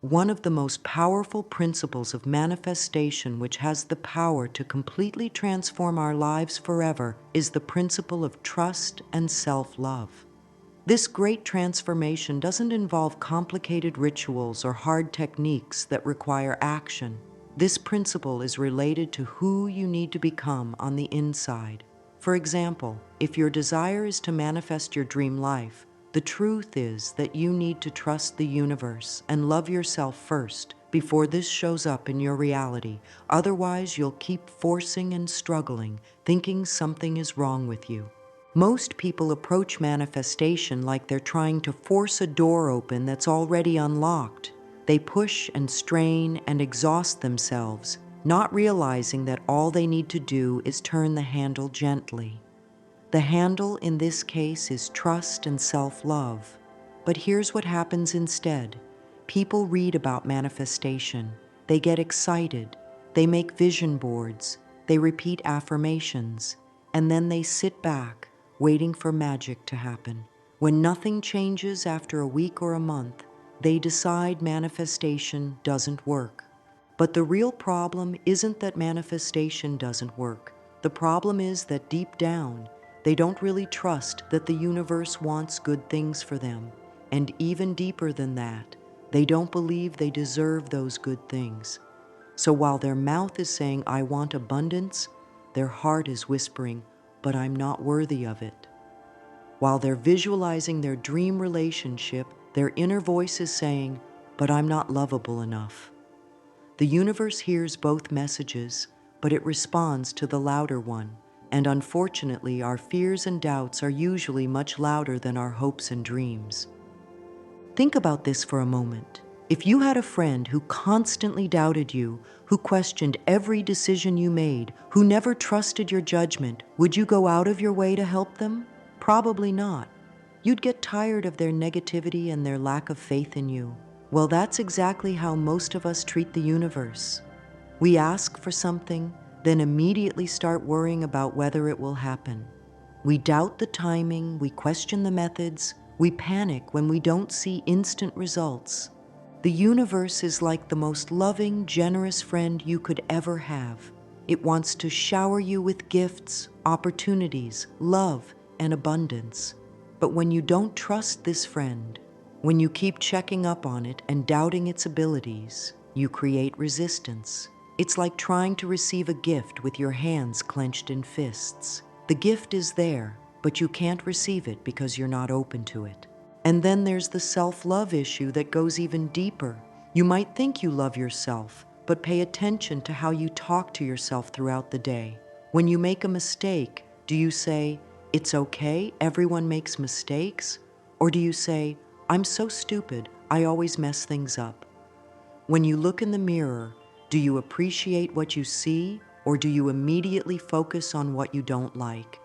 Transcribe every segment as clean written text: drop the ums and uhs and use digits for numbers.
One of the most powerful principles of manifestation, which has the power to completely transform our lives forever, is the principle of trust and self-love. This great transformation doesn't involve complicated rituals or hard techniques that require action. This principle is related to who you need to become on the inside. For example, if your desire is to manifest your dream life, the truth is that you need to trust the universe and love yourself first before this shows up in your reality. Otherwise, you'll keep forcing and struggling, thinking something is wrong with you. Most people approach manifestation like they're trying to force a door open that's already unlocked. They push and strain and exhaust themselves, not realizing that all they need to do is turn the handle gently. The handle in this case is trust and self-love. But here's what happens instead. People read about manifestation. They get excited. They make vision boards. They repeat affirmations. And then they sit back, waiting for magic to happen. When nothing changes after a week or a month, they decide manifestation doesn't work. But the real problem isn't that manifestation doesn't work. The problem is that deep down, they don't really trust that the universe wants good things for them. And even deeper than that, they don't believe they deserve those good things. So while their mouth is saying, "I want abundance," their heart is whispering, "But I'm not worthy of it." While they're visualizing their dream relationship, their inner voice is saying, "But I'm not lovable enough." The universe hears both messages, but it responds to the louder one. And unfortunately, our fears and doubts are usually much louder than our hopes and dreams. Think about this for a moment. If you had a friend who constantly doubted you, who questioned every decision you made, who never trusted your judgment, would you go out of your way to help them? Probably not. You'd get tired of their negativity and their lack of faith in you. Well, that's exactly how most of us treat the universe. We ask for something, then immediately start worrying about whether it will happen. We doubt the timing, we question the methods, we panic when we don't see instant results. The universe is like the most loving, generous friend you could ever have. It wants to shower you with gifts, opportunities, love, and abundance. But when you don't trust this friend, when you keep checking up on it and doubting its abilities, you create resistance. It's like trying to receive a gift with your hands clenched in fists. The gift is there, but you can't receive it because you're not open to it. And then there's the self-love issue that goes even deeper. You might think you love yourself, but pay attention to how you talk to yourself throughout the day. When you make a mistake, do you say, "It's okay, everyone makes mistakes"? Or do you say, "I'm so stupid, I always mess things up"? When you look in the mirror, do you appreciate what you see, or do you immediately focus on what you don't like?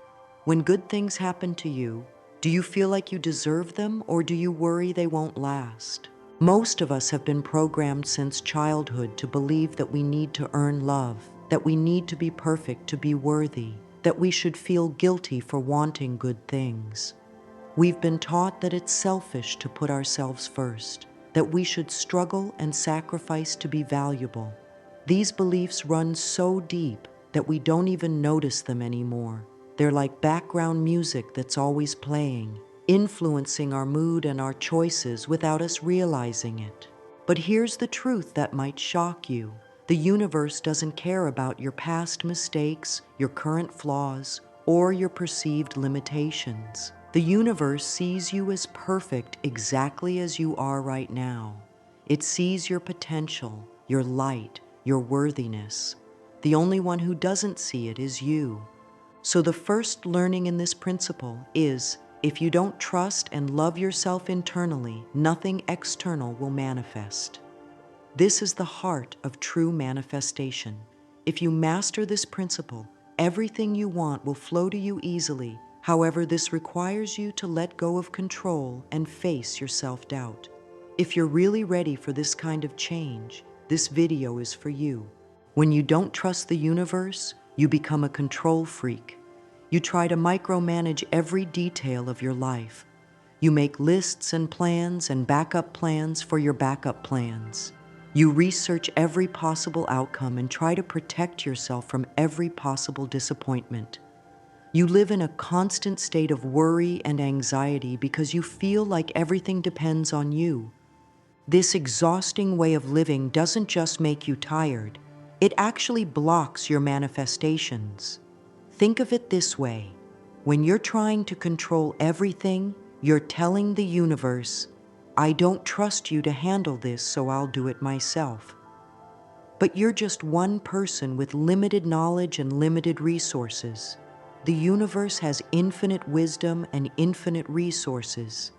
When good things happen to you, do you feel like you deserve them, or do you worry they won't last? Most of us have been programmed since childhood to believe that we need to earn love, that we need to be perfect to be worthy, that we should feel guilty for wanting good things. We've been taught that it's selfish to put ourselves first, that we should struggle and sacrifice to be valuable. These beliefs run so deep that we don't even notice them anymore. They're like background music that's always playing, influencing our mood and our choices without us realizing it. But here's the truth that might shock you. The universe doesn't care about your past mistakes, your current flaws, or your perceived limitations. The universe sees you as perfect exactly as you are right now. It sees your potential, your light, your worthiness. The only one who doesn't see it is you. So the first learning in this principle is, if you don't trust and love yourself internally, nothing external will manifest. This is the heart of true manifestation. If you master this principle, everything you want will flow to you easily. However, this requires you to let go of control and face your self-doubt. If you're really ready for this kind of change, this video is for you. When you don't trust the universe, you become a control freak. You try to micromanage every detail of your life. You make lists and plans and backup plans for your backup plans. You research every possible outcome and try to protect yourself from every possible disappointment. You live in a constant state of worry and anxiety because you feel like everything depends on you. This exhausting way of living doesn't just make you tired, it actually blocks your manifestations. Think of it this way: when you're trying to control everything, you're telling the universe, "I don't trust you to handle this, so I'll do it myself." But you're just one person with limited knowledge and limited resources. The universe has infinite wisdom and infinite resources.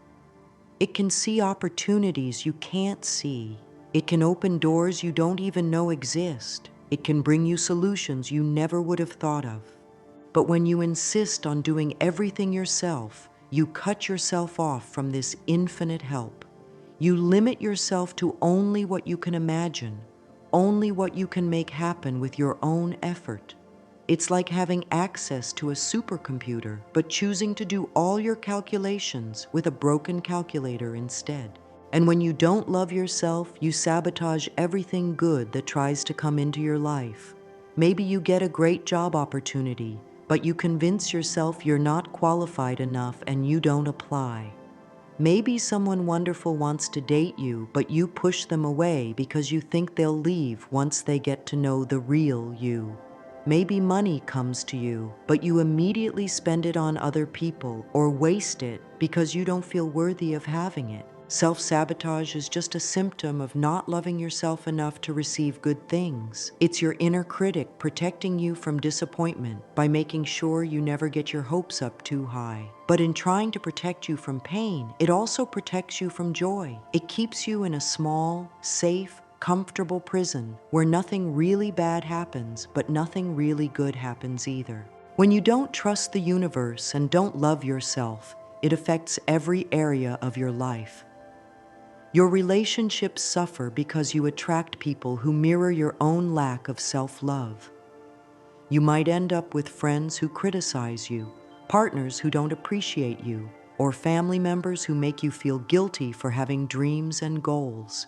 It can see opportunities you can't see. It can open doors you don't even know exist. It can bring you solutions you never would have thought of. But when you insist on doing everything yourself, you cut yourself off from this infinite help. You limit yourself to only what you can imagine, only what you can make happen with your own effort. It's like having access to a supercomputer, but choosing to do all your calculations with a broken calculator instead. And when you don't love yourself, you sabotage everything good that tries to come into your life. Maybe you get a great job opportunity, but you convince yourself you're not qualified enough and you don't apply. Maybe someone wonderful wants to date you, but you push them away because you think they'll leave once they get to know the real you. Maybe money comes to you, but you immediately spend it on other people or waste it because you don't feel worthy of having it. Self-sabotage is just a symptom of not loving yourself enough to receive good things. It's your inner critic protecting you from disappointment by making sure you never get your hopes up too high. But in trying to protect you from pain, it also protects you from joy. It keeps you in a small, safe, comfortable prison where nothing really bad happens, but nothing really good happens either. When you don't trust the universe and don't love yourself, it affects every area of your life. Your relationships suffer because you attract people who mirror your own lack of self-love. You might end up with friends who criticize you, partners who don't appreciate you, or family members who make you feel guilty for having dreams and goals.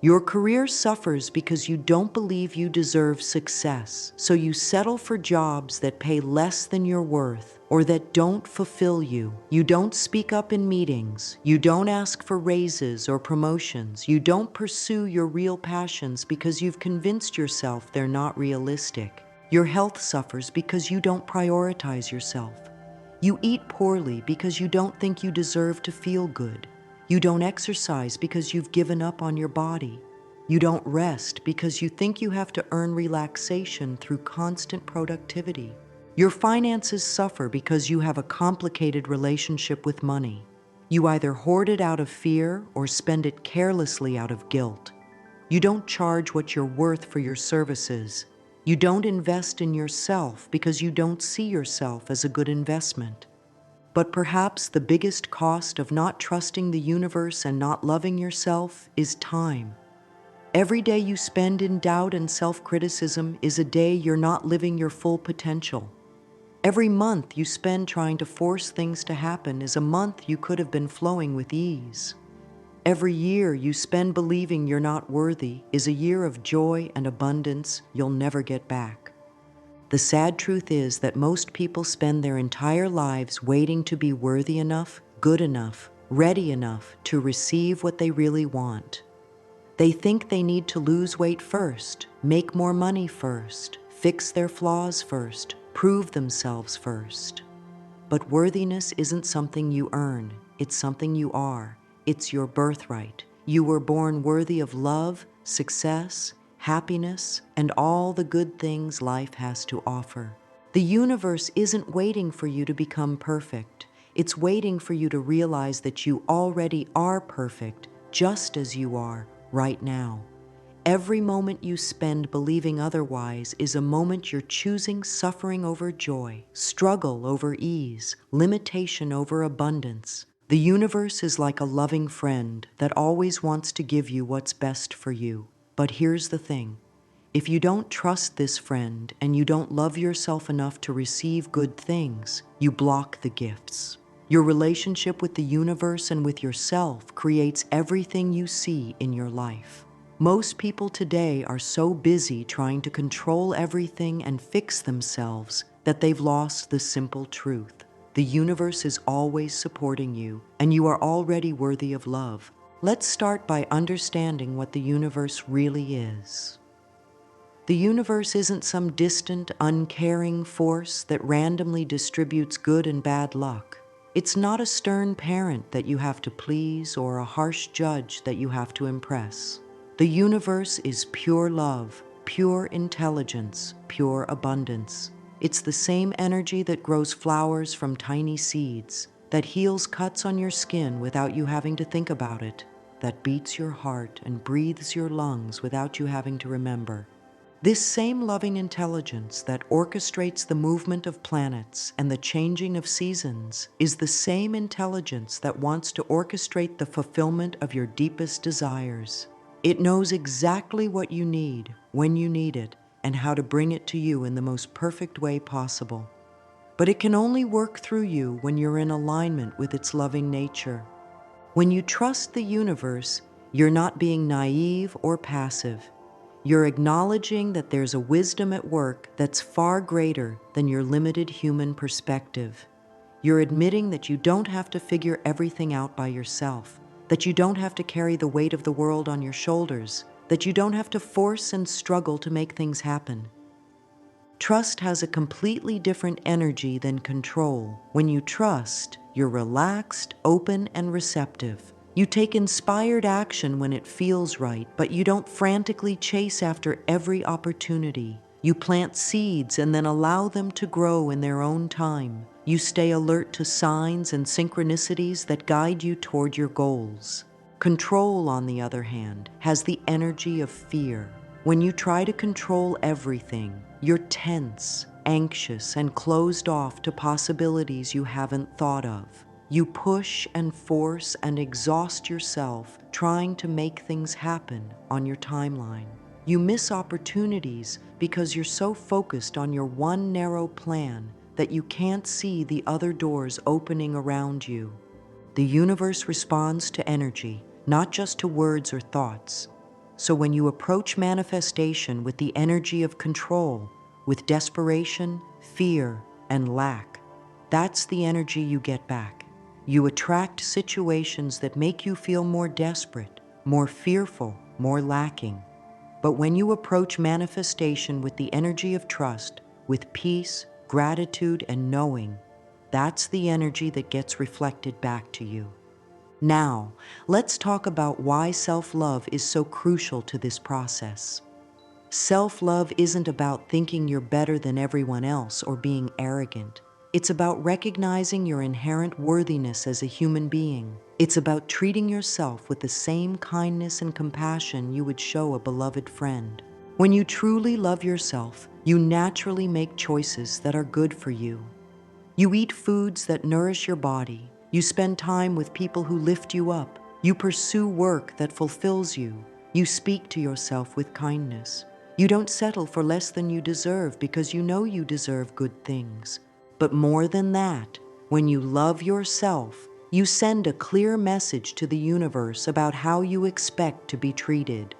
Your career suffers because you don't believe you deserve success, so you settle for jobs that pay less than your worth or that don't fulfill you. You don't speak up in meetings. You don't ask for raises or promotions. You don't pursue your real passions because you've convinced yourself they're not realistic. Your health suffers because you don't prioritize yourself. You eat poorly because you don't think you deserve to feel good. You don't exercise because you've given up on your body. You don't rest because you think you have to earn relaxation through constant productivity. Your finances suffer because you have a complicated relationship with money. You either hoard it out of fear or spend it carelessly out of guilt. You don't charge what you're worth for your services. You don't invest in yourself because you don't see yourself as a good investment. But perhaps the biggest cost of not trusting the universe and not loving yourself is time. Every day you spend in doubt and self-criticism is a day you're not living your full potential. Every month you spend trying to force things to happen is a month you could have been flowing with ease. Every year you spend believing you're not worthy is a year of joy and abundance you'll never get back. The sad truth is that most people spend their entire lives waiting to be worthy enough, good enough, ready enough to receive what they really want. They think they need to lose weight first, make more money first, fix their flaws first, prove themselves first. But worthiness isn't something you earn, it's something you are. It's your birthright. You were born worthy of love, success, happiness, and all the good things life has to offer. The universe isn't waiting for you to become perfect. It's waiting for you to realize that you already are perfect, just as you are right now. Every moment you spend believing otherwise is a moment you're choosing suffering over joy, struggle over ease, limitation over abundance. The universe is like a loving friend that always wants to give you what's best for you. But here's the thing. If you don't trust this friend and you don't love yourself enough to receive good things, you block the gifts. Your relationship with the universe and with yourself creates everything you see in your life. Most people today are so busy trying to control everything and fix themselves that they've lost the simple truth. The universe is always supporting you, and you are already worthy of love. Let's start by understanding what the universe really is. The universe isn't some distant, uncaring force that randomly distributes good and bad luck. It's not a stern parent that you have to please or a harsh judge that you have to impress. The universe is pure love, pure intelligence, pure abundance. It's the same energy that grows flowers from tiny seeds, that heals cuts on your skin without you having to think about it, that beats your heart and breathes your lungs without you having to remember. This same loving intelligence that orchestrates the movement of planets and the changing of seasons is the same intelligence that wants to orchestrate the fulfillment of your deepest desires. It knows exactly what you need, when you need it, and how to bring it to you in the most perfect way possible. But it can only work through you when you're in alignment with its loving nature. When you trust the universe, you're not being naive or passive. You're acknowledging that there's a wisdom at work that's far greater than your limited human perspective. You're admitting that you don't have to figure everything out by yourself, that you don't have to carry the weight of the world on your shoulders, that you don't have to force and struggle to make things happen. Trust has a completely different energy than control. When you trust, you're relaxed, open, and receptive. You take inspired action when it feels right, but you don't frantically chase after every opportunity. You plant seeds and then allow them to grow in their own time. You stay alert to signs and synchronicities that guide you toward your goals. Control, on the other hand, has the energy of fear. When you try to control everything, you're tense, anxious, and closed off to possibilities you haven't thought of. You push and force and exhaust yourself trying to make things happen on your timeline. You miss opportunities because you're so focused on your one narrow plan that you can't see the other doors opening around you. The universe responds to energy, not just to words or thoughts. So when you approach manifestation with the energy of control, with desperation, fear, and lack, that's the energy you get back. You attract situations that make you feel more desperate, more fearful, more lacking. But when you approach manifestation with the energy of trust, with peace, gratitude, and knowing, that's the energy that gets reflected back to you. Now, let's talk about why self-love is so crucial to this process. Self-love isn't about thinking you're better than everyone else or being arrogant. It's about recognizing your inherent worthiness as a human being. It's about treating yourself with the same kindness and compassion you would show a beloved friend. When you truly love yourself, you naturally make choices that are good for you. You eat foods that nourish your body. You spend time with people who lift you up. You pursue work that fulfills you. You speak to yourself with kindness. You don't settle for less than you deserve because you know you deserve good things. But more than that, when you love yourself, you send a clear message to the universe about how you expect to be treated.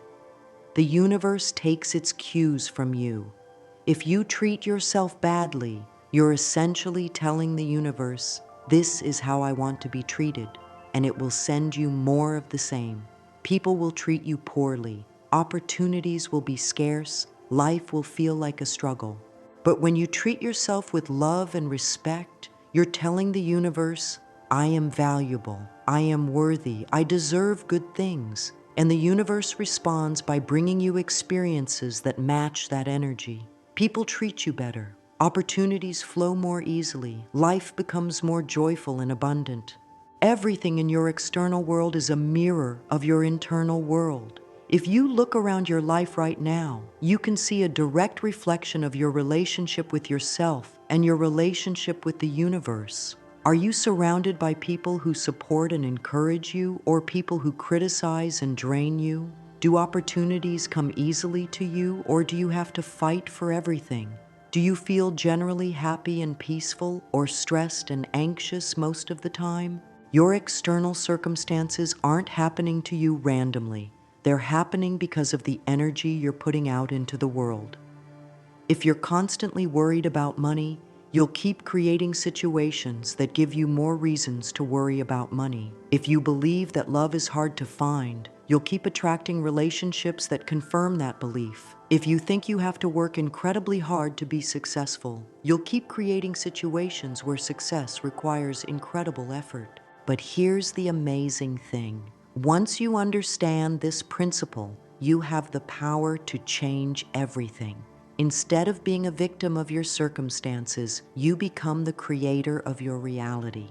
The universe takes its cues from you. If you treat yourself badly, you're essentially telling the universe, "This is how I want to be treated," and it will send you more of the same. People will treat you poorly, opportunities will be scarce, life will feel like a struggle. But when you treat yourself with love and respect, you're telling the universe, "I am valuable, I am worthy, I deserve good things." And the universe responds by bringing you experiences that match that energy. People treat you better. Opportunities flow more easily. Life becomes more joyful and abundant. Everything in your external world is a mirror of your internal world. If you look around your life right now, you can see a direct reflection of your relationship with yourself and your relationship with the universe. Are you surrounded by people who support and encourage you, or people who criticize and drain you? Do opportunities come easily to you, or do you have to fight for everything? Do you feel generally happy and peaceful or stressed and anxious most of the time? Your external circumstances aren't happening to you randomly. They're happening because of the energy you're putting out into the world. If you're constantly worried about money, you'll keep creating situations that give you more reasons to worry about money. If you believe that love is hard to find, you'll keep attracting relationships that confirm that belief. If you think you have to work incredibly hard to be successful, you'll keep creating situations where success requires incredible effort. But here's the amazing thing. Once you understand this principle, you have the power to change everything. Instead of being a victim of your circumstances, you become the creator of your reality.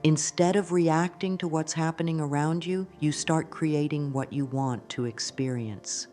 Instead of reacting to what's happening around you, you start creating what you want to experience.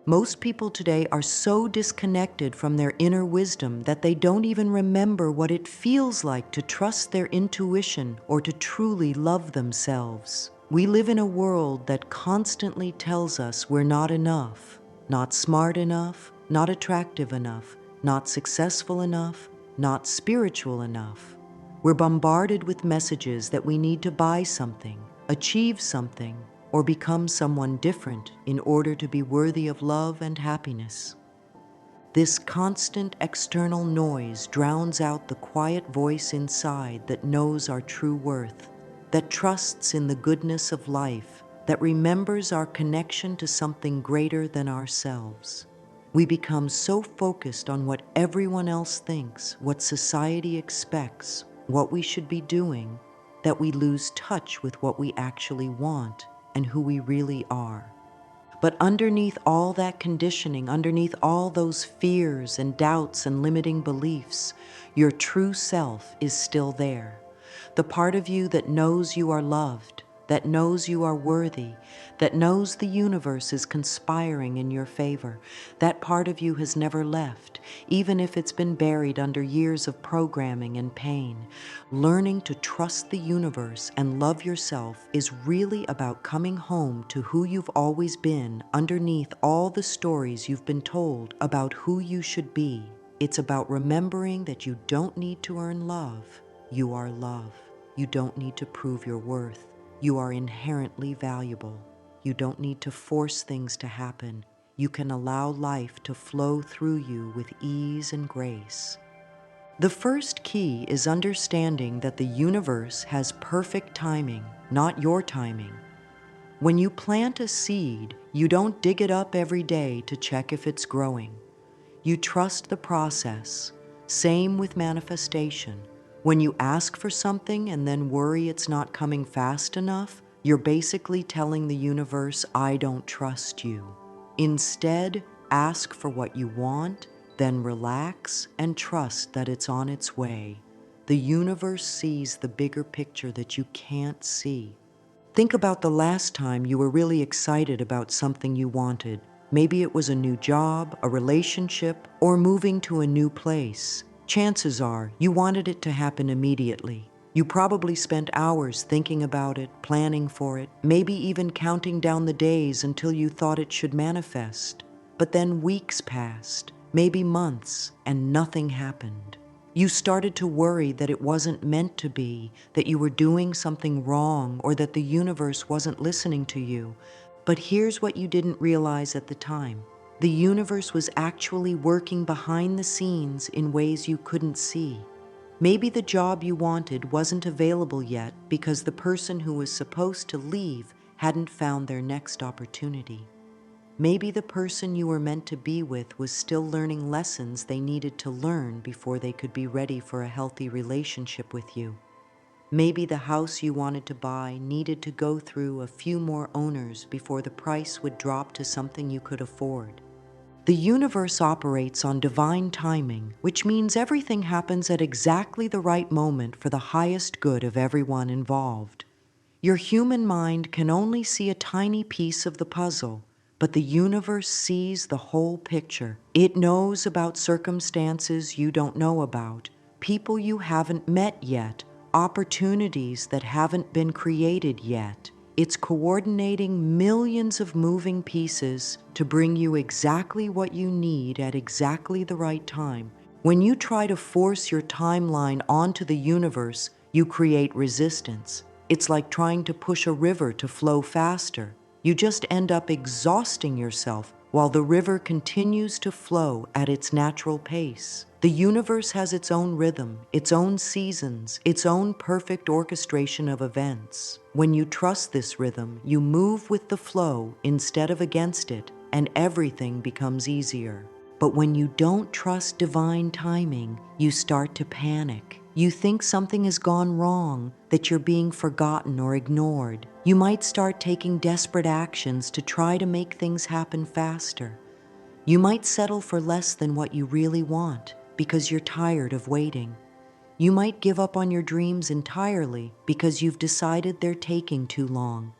Most people today are so disconnected from their inner wisdom that they don't even remember what it feels like to trust their intuition or to truly love themselves. We live in a world that constantly tells us we're not enough, not smart enough, not attractive enough, not successful enough, not spiritual enough. We're bombarded with messages that we need to buy something, achieve something, or become someone different in order to be worthy of love and happiness. This constant external noise drowns out the quiet voice inside that knows our true worth, that trusts in the goodness of life, that remembers our connection to something greater than ourselves. We become so focused on what everyone else thinks, what society expects, what we should be doing, that we lose touch with what we actually want and who we really are. But underneath all that conditioning, underneath all those fears and doubts and limiting beliefs, your true self is still there. The part of you that knows you are loved, that knows you are worthy, that knows the universe is conspiring in your favor. That part of you has never left, even if it's been buried under years of programming and pain. Learning to trust the universe and love yourself is really about coming home to who you've always been underneath all the stories you've been told about who you should be. It's about remembering that you don't need to earn love. You are love. You don't need to prove your worth. You are inherently valuable. You don't need to force things to happen. You can allow life to flow through you with ease and grace. The first key is understanding that the universe has perfect timing, not your timing. When you plant a seed, you don't dig it up every day to check if it's growing. You trust the process. Same with manifestation. When you ask for something and then worry it's not coming fast enough, you're basically telling the universe, I don't trust you. Instead, ask for what you want, then relax and trust that it's on its way. The universe sees the bigger picture that you can't see. Think about the last time you were really excited about something you wanted. Maybe it was a new job, a relationship, or moving to a new place. Chances are you wanted it to happen immediately. You probably spent hours thinking about it, planning for it, maybe even counting down the days until you thought it should manifest. But then weeks passed, maybe months, and nothing happened. You started to worry that it wasn't meant to be, that you were doing something wrong, or that the universe wasn't listening to you. But here's what you didn't realize at the time. The universe was actually working behind the scenes in ways you couldn't see. Maybe the job you wanted wasn't available yet because the person who was supposed to leave hadn't found their next opportunity. Maybe the person you were meant to be with was still learning lessons they needed to learn before they could be ready for a healthy relationship with you. Maybe the house you wanted to buy needed to go through a few more owners before the price would drop to something you could afford. The universe operates on divine timing, which means everything happens at exactly the right moment for the highest good of everyone involved. Your human mind can only see a tiny piece of the puzzle, but the universe sees the whole picture. It knows about circumstances you don't know about, people you haven't met yet, opportunities that haven't been created yet. It's coordinating millions of moving pieces to bring you exactly what you need at exactly the right time. When you try to force your timeline onto the universe, you create resistance. It's like trying to push a river to flow faster. You just end up exhausting yourself while the river continues to flow at its natural pace. The universe has its own rhythm, its own seasons, its own perfect orchestration of events. When you trust this rhythm, you move with the flow instead of against it, and everything becomes easier. But when you don't trust divine timing, you start to panic. You think something has gone wrong, that you're being forgotten or ignored. You might start taking desperate actions to try to make things happen faster. You might settle for less than what you really want because you're tired of waiting. You might give up on your dreams entirely because you've decided they're taking too long.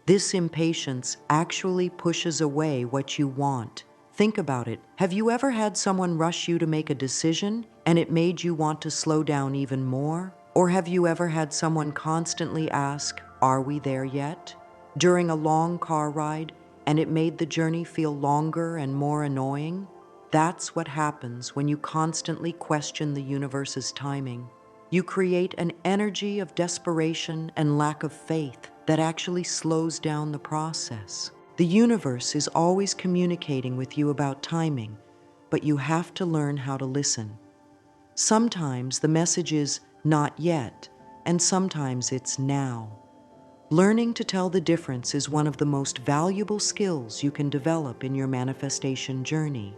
This impatience actually pushes away what you want. Think about it. Have you ever had someone rush you to make a decision and it made you want to slow down even more? Or have you ever had someone constantly ask, "Are we there yet?" during a long car ride, and it made the journey feel longer and more annoying? That's what happens when you constantly question the universe's timing. You create an energy of desperation and lack of faith that actually slows down the process. The universe is always communicating with you about timing, but you have to learn how to listen. Sometimes the message is not yet, and sometimes it's now. Learning to tell the difference is one of the most valuable skills you can develop in your manifestation journey.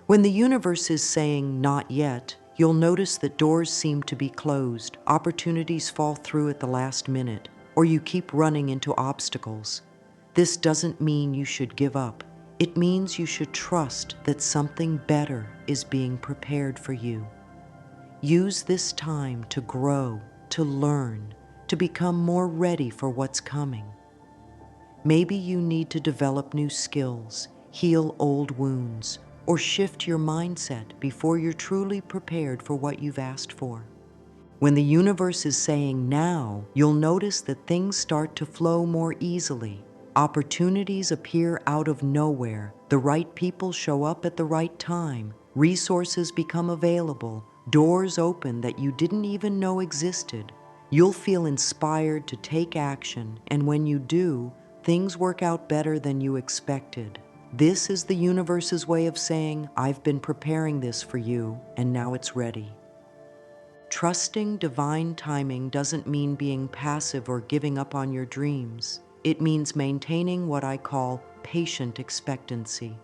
When the universe is saying not yet, you'll notice that doors seem to be closed, opportunities fall through at the last minute, or you keep running into obstacles. This doesn't mean you should give up. It means you should trust that something better is being prepared for you. Use this time to grow, to learn, to become more ready for what's coming. Maybe you need to develop new skills, heal old wounds, or shift your mindset before you're truly prepared for what you've asked for. When the universe is saying now, you'll notice that things start to flow more easily. Opportunities appear out of nowhere. The right people show up at the right time. Resources become available. Doors open that you didn't even know existed. You'll feel inspired to take action, and when you do, things work out better than you expected. This is the universe's way of saying, "I've been preparing this for you, and now it's ready." Trusting divine timing doesn't mean being passive or giving up on your dreams. It means maintaining what I call patient expectancy.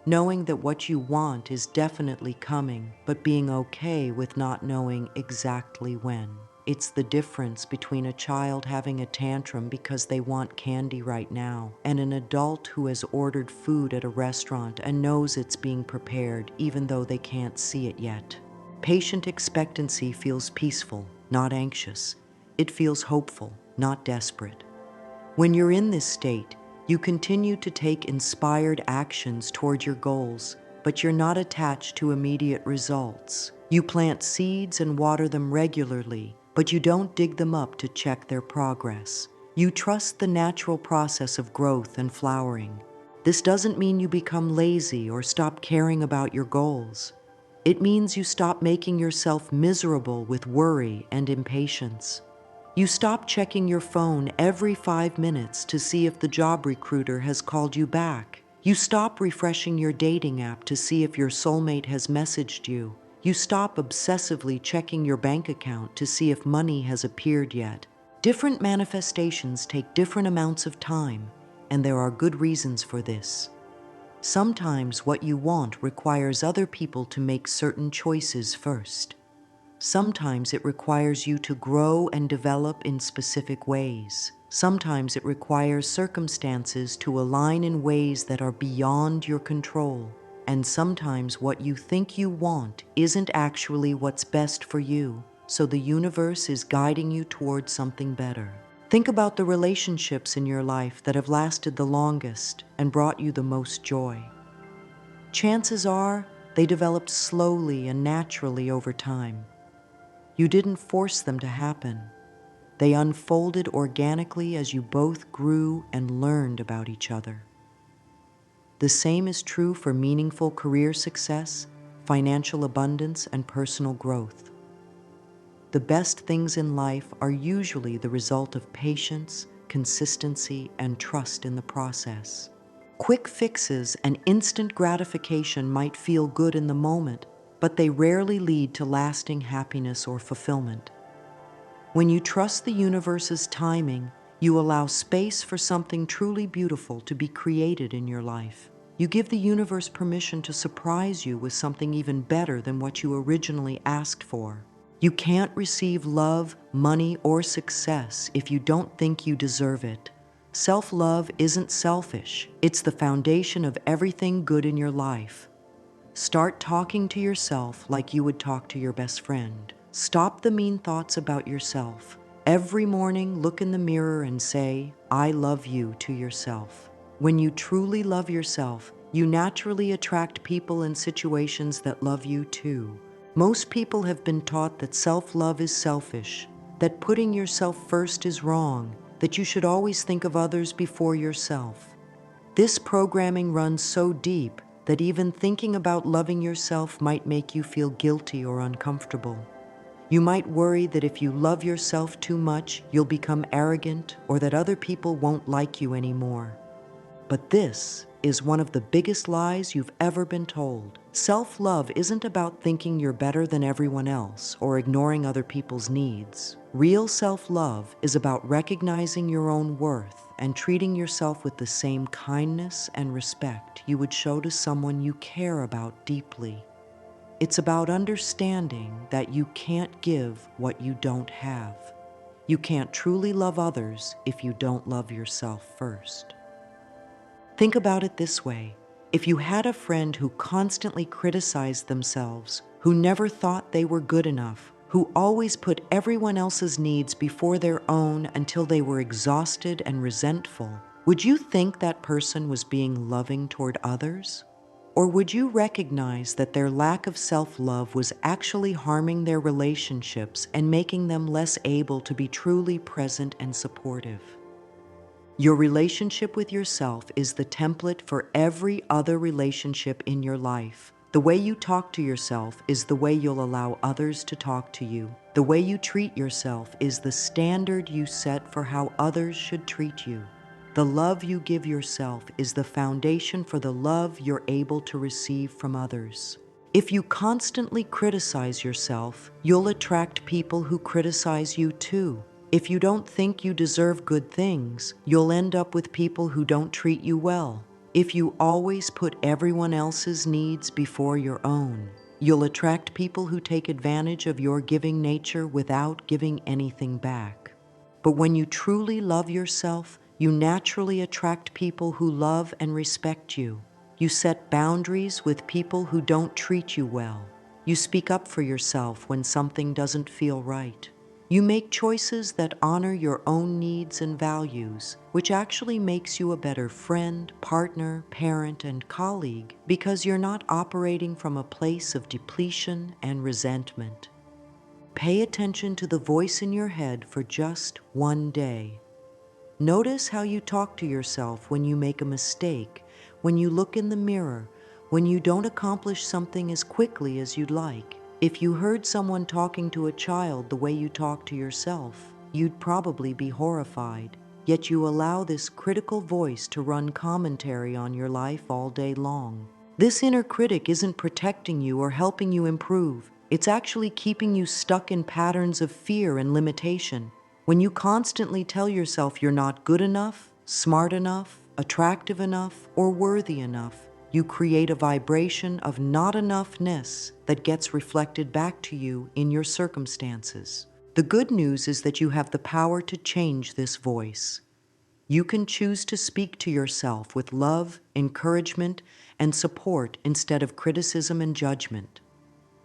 Knowing that what you want is definitely coming, but being okay with not knowing exactly when. It's the difference between a child having a tantrum because they want candy right now and an adult who has ordered food at a restaurant and knows it's being prepared even though they can't see it yet. Patient expectancy feels peaceful, not anxious. It feels hopeful, not desperate. When you're in this state, you continue to take inspired actions toward your goals, but you're not attached to immediate results. You plant seeds and water them regularly, but you don't dig them up to check their progress. You trust the natural process of growth and flowering. This doesn't mean you become lazy or stop caring about your goals. It means you stop making yourself miserable with worry and impatience. You stop checking your phone every 5 minutes to see if the job recruiter has called you back. You stop refreshing your dating app to see if your soulmate has messaged you. You stop obsessively checking your bank account to see if money has appeared yet. Different manifestations take different amounts of time, and there are good reasons for this. Sometimes what you want requires other people to make certain choices first. Sometimes it requires you to grow and develop in specific ways. Sometimes it requires circumstances to align in ways that are beyond your control. And sometimes what you think you want isn't actually what's best for you, so the universe is guiding you towards something better. Think about the relationships in your life that have lasted the longest and brought you the most joy. Chances are they developed slowly and naturally over time. You didn't force them to happen. They unfolded organically as you both grew and learned about each other. The same is true for meaningful career success, financial abundance, and personal growth. The best things in life are usually the result of patience, consistency, and trust in the process. Quick fixes and instant gratification might feel good in the moment, but they rarely lead to lasting happiness or fulfillment. When you trust the universe's timing, you allow space for something truly beautiful to be created in your life. You give the universe permission to surprise you with something even better than what you originally asked for. You can't receive love, money, or success if you don't think you deserve it. Self-love isn't selfish. It's the foundation of everything good in your life. Start talking to yourself like you would talk to your best friend. Stop the mean thoughts about yourself. Every morning, look in the mirror and say, "I love you," to yourself. When you truly love yourself, you naturally attract people and situations that love you too. Most people have been taught that self-love is selfish, that putting yourself first is wrong, that you should always think of others before yourself. This programming runs so deep that even thinking about loving yourself might make you feel guilty or uncomfortable. You might worry that if you love yourself too much, you'll become arrogant or that other people won't like you anymore. But this is one of the biggest lies you've ever been told. Self-love isn't about thinking you're better than everyone else or ignoring other people's needs. Real self-love is about recognizing your own worth and treating yourself with the same kindness and respect you would show to someone you care about deeply. It's about understanding that you can't give what you don't have. You can't truly love others if you don't love yourself first. Think about it this way. If you had a friend who constantly criticized themselves, who never thought they were good enough, who always put everyone else's needs before their own until they were exhausted and resentful, would you think that person was being loving toward others? Or would you recognize that their lack of self-love was actually harming their relationships and making them less able to be truly present and supportive? Your relationship with yourself is the template for every other relationship in your life. The way you talk to yourself is the way you'll allow others to talk to you. The way you treat yourself is the standard you set for how others should treat you. The love you give yourself is the foundation for the love you're able to receive from others. If you constantly criticize yourself, you'll attract people who criticize you too. If you don't think you deserve good things, you'll end up with people who don't treat you well. If you always put everyone else's needs before your own, you'll attract people who take advantage of your giving nature without giving anything back. But when you truly love yourself, you naturally attract people who love and respect you. You set boundaries with people who don't treat you well. You speak up for yourself when something doesn't feel right. You make choices that honor your own needs and values, which actually makes you a better friend, partner, parent, and colleague because you're not operating from a place of depletion and resentment. Pay attention to the voice in your head for just one day. Notice how you talk to yourself when you make a mistake, when you look in the mirror, when you don't accomplish something as quickly as you'd like. If you heard someone talking to a child the way you talk to yourself, you'd probably be horrified. Yet you allow this critical voice to run commentary on your life all day long. This inner critic isn't protecting you or helping you improve. It's actually keeping you stuck in patterns of fear and limitation. When you constantly tell yourself you're not good enough, smart enough, attractive enough, or worthy enough, you create a vibration of not enoughness that gets reflected back to you in your circumstances. The good news is that you have the power to change this voice. You can choose to speak to yourself with love, encouragement, and support instead of criticism and judgment.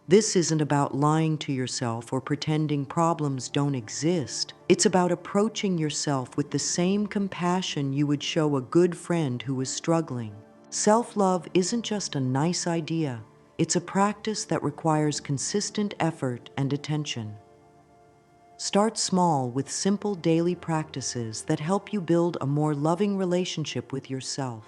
This isn't about lying to yourself or pretending problems don't exist. It's about approaching yourself with the same compassion you would show a good friend who is struggling. Self-love isn't just a nice idea. It's a practice that requires consistent effort and attention. Start small with simple daily practices that help you build a more loving relationship with yourself.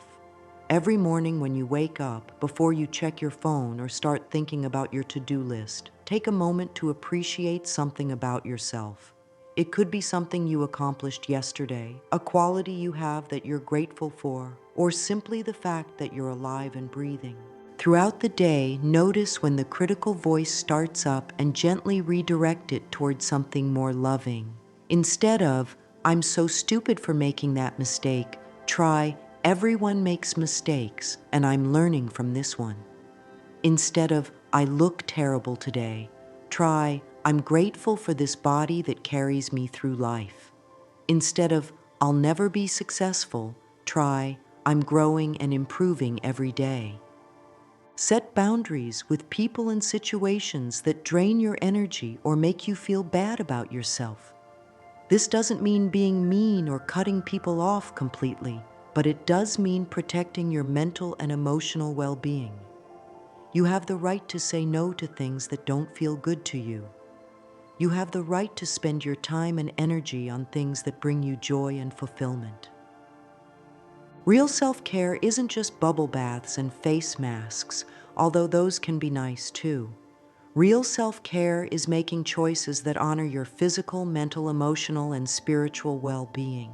Every morning when you wake up, before you check your phone or start thinking about your to-do list, take a moment to appreciate something about yourself. It could be something you accomplished yesterday, a quality you have that you're grateful for, or simply the fact that you're alive and breathing. Throughout the day, notice when the critical voice starts up and gently redirect it towards something more loving. Instead of, "I'm so stupid for making that mistake," try, "Everyone makes mistakes, and I'm learning from this one." Instead of, "I look terrible today," try, "I'm grateful for this body that carries me through life." Instead of, "I'll never be successful," try, "I'm growing and improving every day." Set boundaries with people and situations that drain your energy or make you feel bad about yourself. This doesn't mean being mean or cutting people off completely, but it does mean protecting your mental and emotional well-being. You have the right to say no to things that don't feel good to you. You have the right to spend your time and energy on things that bring you joy and fulfillment. Real self-care isn't just bubble baths and face masks, although those can be nice too. Real self-care is making choices that honor your physical, mental, emotional, and spiritual well-being.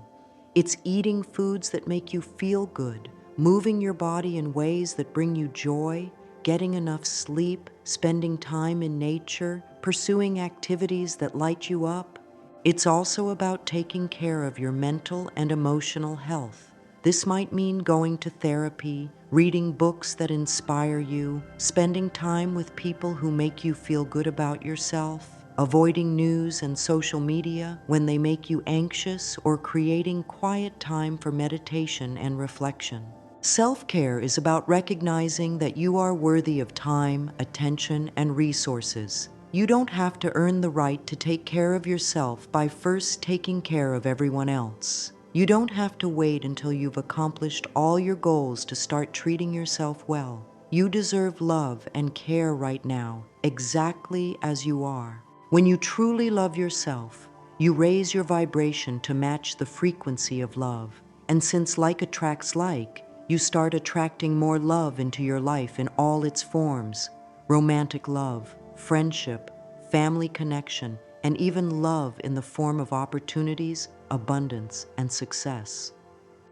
It's eating foods that make you feel good, moving your body in ways that bring you joy, getting enough sleep, spending time in nature, pursuing activities that light you up. It's also about taking care of your mental and emotional health. This might mean going to therapy, reading books that inspire you, spending time with people who make you feel good about yourself, avoiding news and social media when they make you anxious, or creating quiet time for meditation and reflection. Self-care is about recognizing that you are worthy of time, attention, and resources. You don't have to earn the right to take care of yourself by first taking care of everyone else. You don't have to wait until you've accomplished all your goals to start treating yourself well. You deserve love and care right now, exactly as you are. When you truly love yourself, you raise your vibration to match the frequency of love. And since like attracts like, you start attracting more love into your life in all its forms: romantic love, friendship, family connection, and even love in the form of opportunities, abundance, and success.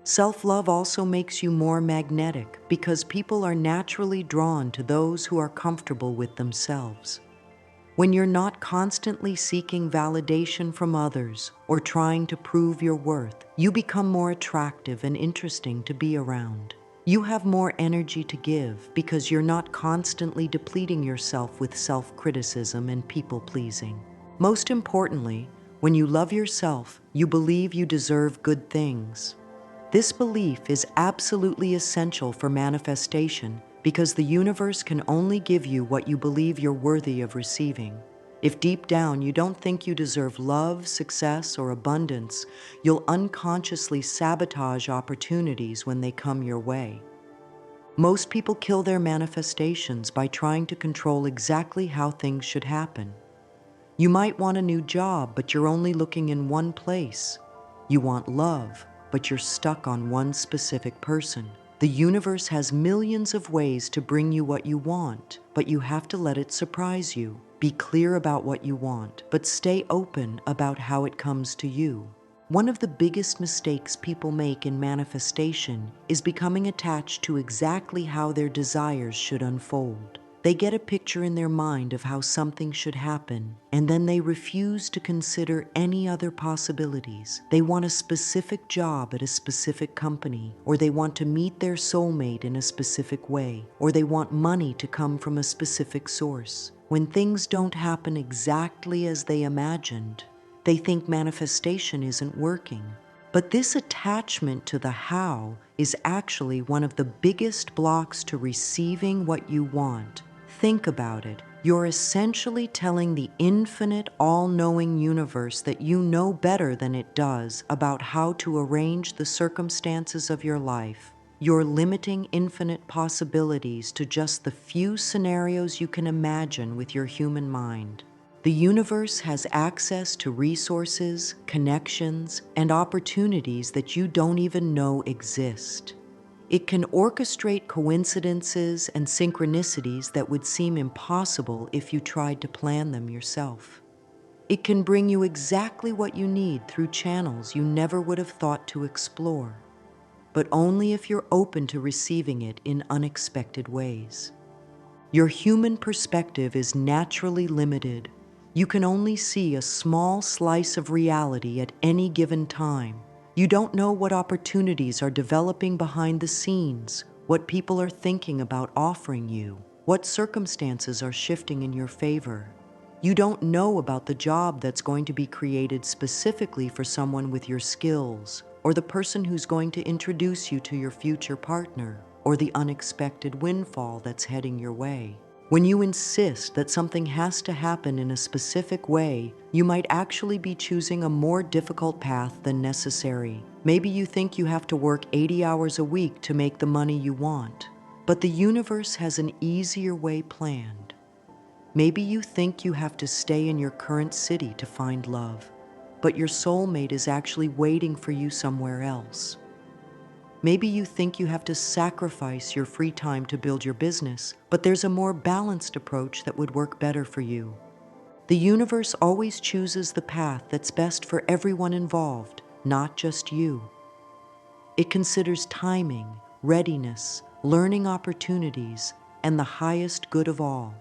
Self-love also makes you more magnetic because people are naturally drawn to those who are comfortable with themselves. When you're not constantly seeking validation from others or trying to prove your worth, you become more attractive and interesting to be around. You have more energy to give because you're not constantly depleting yourself with self-criticism and people-pleasing. Most importantly, when you love yourself, you believe you deserve good things. This belief is absolutely essential for manifestation because the universe can only give you what you believe you're worthy of receiving. If deep down you don't think you deserve love, success, or abundance, you'll unconsciously sabotage opportunities when they come your way. Most people kill their manifestations by trying to control exactly how things should happen. You might want a new job, but you're only looking in one place. You want love, but you're stuck on one specific person. The universe has millions of ways to bring you what you want, but you have to let it surprise you. Be clear about what you want, but stay open about how it comes to you. One of the biggest mistakes people make in manifestation is becoming attached to exactly how their desires should unfold. They get a picture in their mind of how something should happen, and then they refuse to consider any other possibilities. They want a specific job at a specific company, or they want to meet their soulmate in a specific way, or they want money to come from a specific source. When things don't happen exactly as they imagined, they think manifestation isn't working. But this attachment to the how is actually one of the biggest blocks to receiving what you want. Think about it. You're essentially telling the infinite, all-knowing universe that you know better than it does about how to arrange the circumstances of your life. You're limiting infinite possibilities to just the few scenarios you can imagine with your human mind. The universe has access to resources, connections, and opportunities that you don't even know exist. It can orchestrate coincidences and synchronicities that would seem impossible if you tried to plan them yourself. It can bring you exactly what you need through channels you never would have thought to explore, but only if you're open to receiving it in unexpected ways. Your human perspective is naturally limited. You can only see a small slice of reality at any given time. You don't know what opportunities are developing behind the scenes, what people are thinking about offering you, what circumstances are shifting in your favor. You don't know about the job that's going to be created specifically for someone with your skills, or the person who's going to introduce you to your future partner, or the unexpected windfall that's heading your way. When you insist that something has to happen in a specific way, you might actually be choosing a more difficult path than necessary. Maybe you think you have to work 80 hours a week to make the money you want, but the universe has an easier way planned. Maybe you think you have to stay in your current city to find love, but your soulmate is actually waiting for you somewhere else. Maybe you think you have to sacrifice your free time to build your business, but there's a more balanced approach that would work better for you. The universe always chooses the path that's best for everyone involved, not just you. It considers timing, readiness, learning opportunities, and the highest good of all.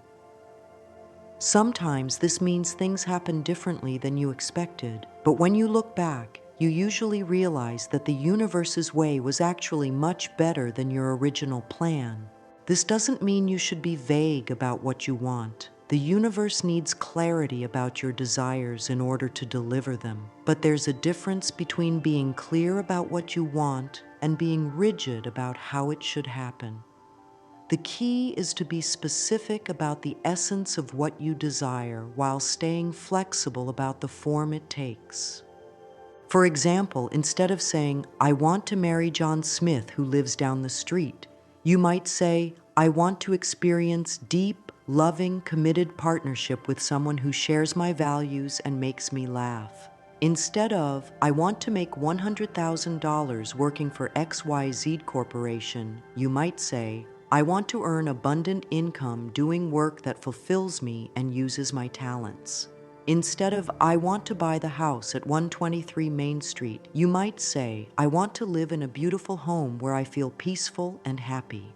Sometimes this means things happen differently than you expected, but when you look back, you usually realize that the universe's way was actually much better than your original plan. This doesn't mean you should be vague about what you want. The universe needs clarity about your desires in order to deliver them. But there's a difference between being clear about what you want and being rigid about how it should happen. The key is to be specific about the essence of what you desire while staying flexible about the form it takes. For example, instead of saying, "I want to marry John Smith who lives down the street," you might say, "I want to experience deep, loving, committed partnership with someone who shares my values and makes me laugh." Instead of, "I want to make $100,000 working for XYZ Corporation," you might say, "I want to earn abundant income doing work that fulfills me and uses my talents." Instead of, "I want to buy the house at 123 Main Street," you might say, "I want to live in a beautiful home where I feel peaceful and happy."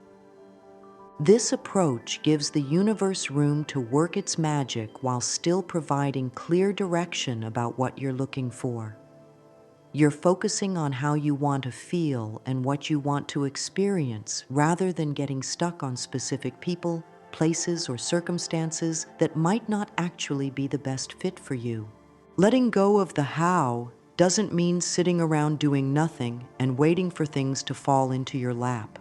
This approach gives the universe room to work its magic while still providing clear direction about what you're looking for. You're focusing on how you want to feel and what you want to experience rather than getting stuck on specific people, places, or circumstances that might not actually be the best fit for you. Letting go of the how doesn't mean sitting around doing nothing and waiting for things to fall into your lap.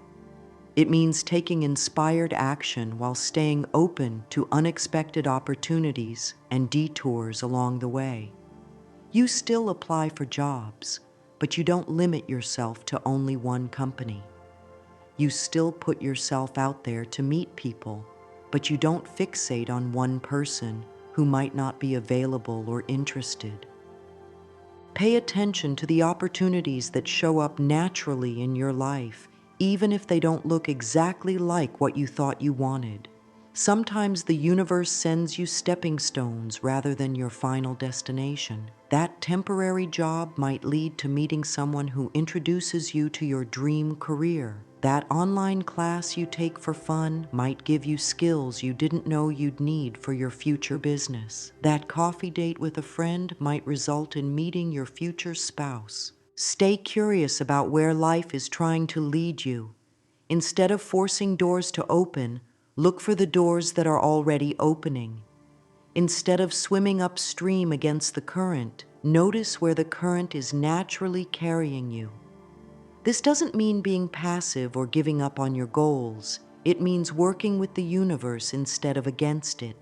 It means taking inspired action while staying open to unexpected opportunities and detours along the way. You still apply for jobs, but you don't limit yourself to only one company. You still put yourself out there to meet people, but you don't fixate on one person who might not be available or interested. Pay attention to the opportunities that show up naturally in your life, even if they don't look exactly like what you thought you wanted. Sometimes the universe sends you stepping stones rather than your final destination. That temporary job might lead to meeting someone who introduces you to your dream career. That online class you take for fun might give you skills you didn't know you'd need for your future business. That coffee date with a friend might result in meeting your future spouse. Stay curious about where life is trying to lead you. Instead of forcing doors to open, look for the doors that are already opening. Instead of swimming upstream against the current, notice where the current is naturally carrying you. This doesn't mean being passive or giving up on your goals. It means working with the universe instead of against it.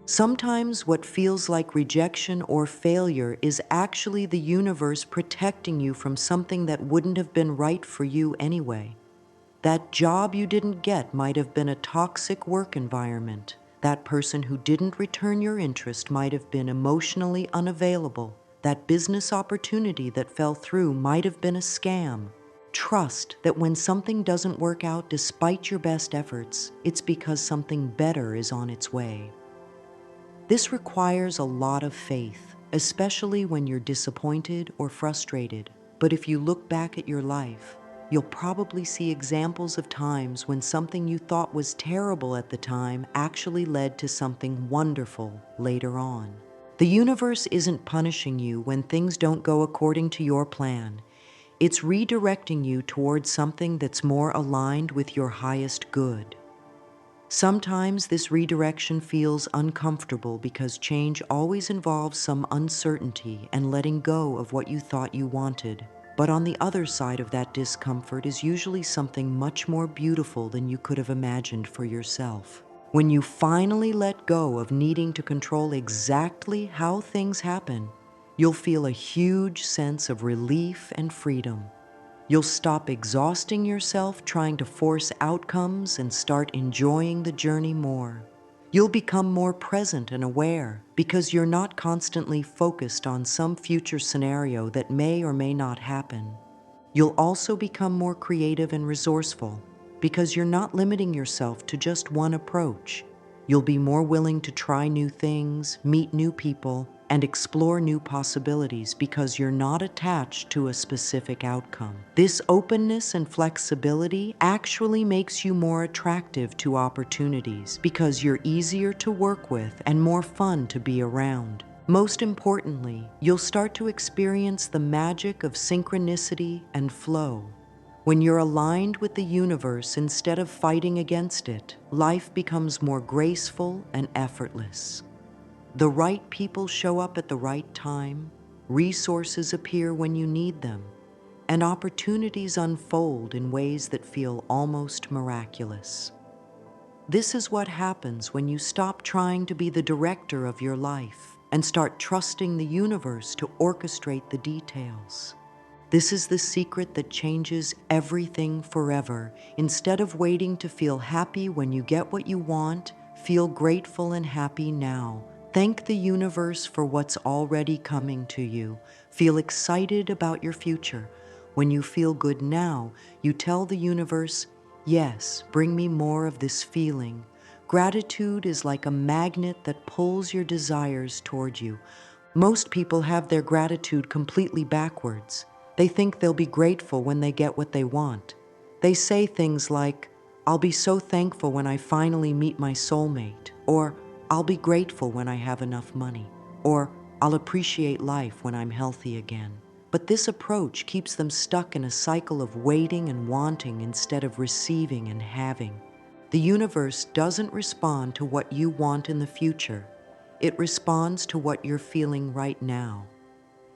Sometimes what feels like rejection or failure is actually the universe protecting you from something that wouldn't have been right for you anyway. That job you didn't get might have been a toxic work environment. That person who didn't return your interest might have been emotionally unavailable. That business opportunity that fell through might have been a scam. Trust that when something doesn't work out despite your best efforts, it's because something better is on its way. This requires a lot of faith, especially when you're disappointed or frustrated. But if you look back at your life, you'll probably see examples of times when something you thought was terrible at the time actually led to something wonderful later on. The universe isn't punishing you when things don't go according to your plan. It's redirecting you towards something that's more aligned with your highest good. Sometimes this redirection feels uncomfortable because change always involves some uncertainty and letting go of what you thought you wanted. But on the other side of that discomfort is usually something much more beautiful than you could have imagined for yourself. When you finally let go of needing to control exactly how things happen, you'll feel a huge sense of relief and freedom. You'll stop exhausting yourself trying to force outcomes and start enjoying the journey more. You'll become more present and aware because you're not constantly focused on some future scenario that may or may not happen. You'll also become more creative and resourceful because you're not limiting yourself to just one approach. You'll be more willing to try new things, meet new people, and explore new possibilities because you're not attached to a specific outcome. This openness and flexibility actually makes you more attractive to opportunities because you're easier to work with and more fun to be around. Most importantly, you'll start to experience the magic of synchronicity and flow. When you're aligned with the universe instead of fighting against it, life becomes more graceful and effortless. The right people show up at the right time, resources appear when you need them, and opportunities unfold in ways that feel almost miraculous. This is what happens when you stop trying to be the director of your life and start trusting the universe to orchestrate the details. This is the secret that changes everything forever. Instead of waiting to feel happy when you get what you want, feel grateful and happy now. Thank the universe for what's already coming to you. Feel excited about your future. When you feel good now, you tell the universe, yes, bring me more of this feeling. Gratitude is like a magnet that pulls your desires toward you. Most people have their gratitude completely backwards. They think they'll be grateful when they get what they want. They say things like, I'll be so thankful when I finally meet my soulmate, or I'll be grateful when I have enough money, or I'll appreciate life when I'm healthy again. But this approach keeps them stuck in a cycle of waiting and wanting instead of receiving and having. The universe doesn't respond to what you want in the future. It responds to what you're feeling right now.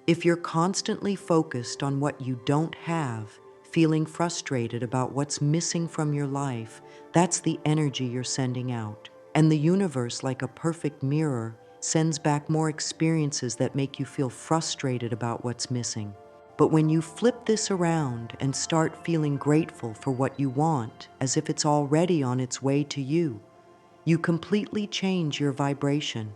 If you're constantly focused on what you don't have, feeling frustrated about what's missing from your life, that's the energy you're sending out. And the universe, like a perfect mirror, sends back more experiences that make you feel frustrated about what's missing. But when you flip this around and start feeling grateful for what you want, as if it's already on its way to you, you completely change your vibration.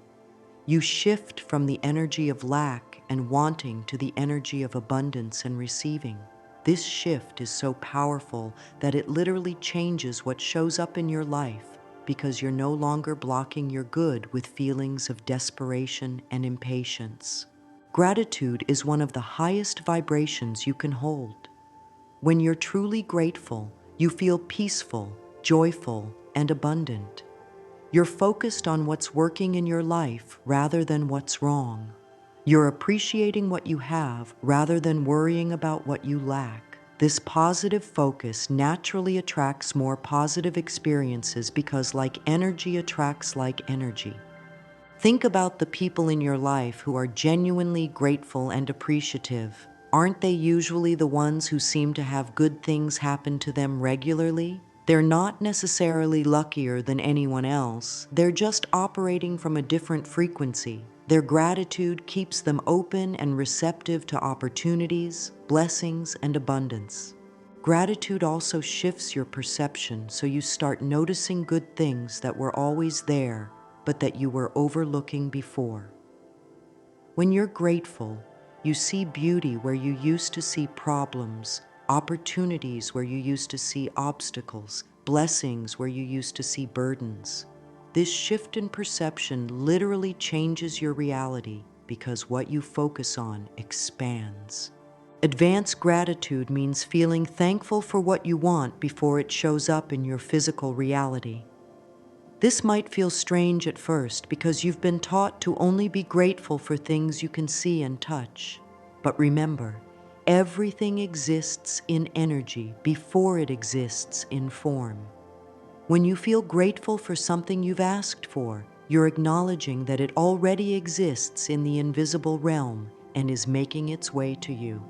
You shift from the energy of lack and wanting to the energy of abundance and receiving. This shift is so powerful that it literally changes what shows up in your life because you're no longer blocking your good with feelings of desperation and impatience. Gratitude is one of the highest vibrations you can hold. When you're truly grateful, you feel peaceful, joyful, and abundant. You're focused on what's working in your life rather than what's wrong. You're appreciating what you have rather than worrying about what you lack. This positive focus naturally attracts more positive experiences because like energy attracts like energy. Think about the people in your life who are genuinely grateful and appreciative. Aren't they usually the ones who seem to have good things happen to them regularly? They're not necessarily luckier than anyone else. They're just operating from a different frequency. Their gratitude keeps them open and receptive to opportunities, blessings, and abundance. Gratitude also shifts your perception so you start noticing good things that were always there, but that you were overlooking before. When you're grateful, you see beauty where you used to see problems. opportunities where you used to see obstacles, blessings where you used to see burdens. This shift in perception literally changes your reality because what you focus on expands. Advanced gratitude means feeling thankful for what you want before it shows up in your physical reality. This might feel strange at first because you've been taught to only be grateful for things you can see and touch. But remember, everything exists in energy before it exists in form. When you feel grateful for something you've asked for, you're acknowledging that it already exists in the invisible realm and is making its way to you.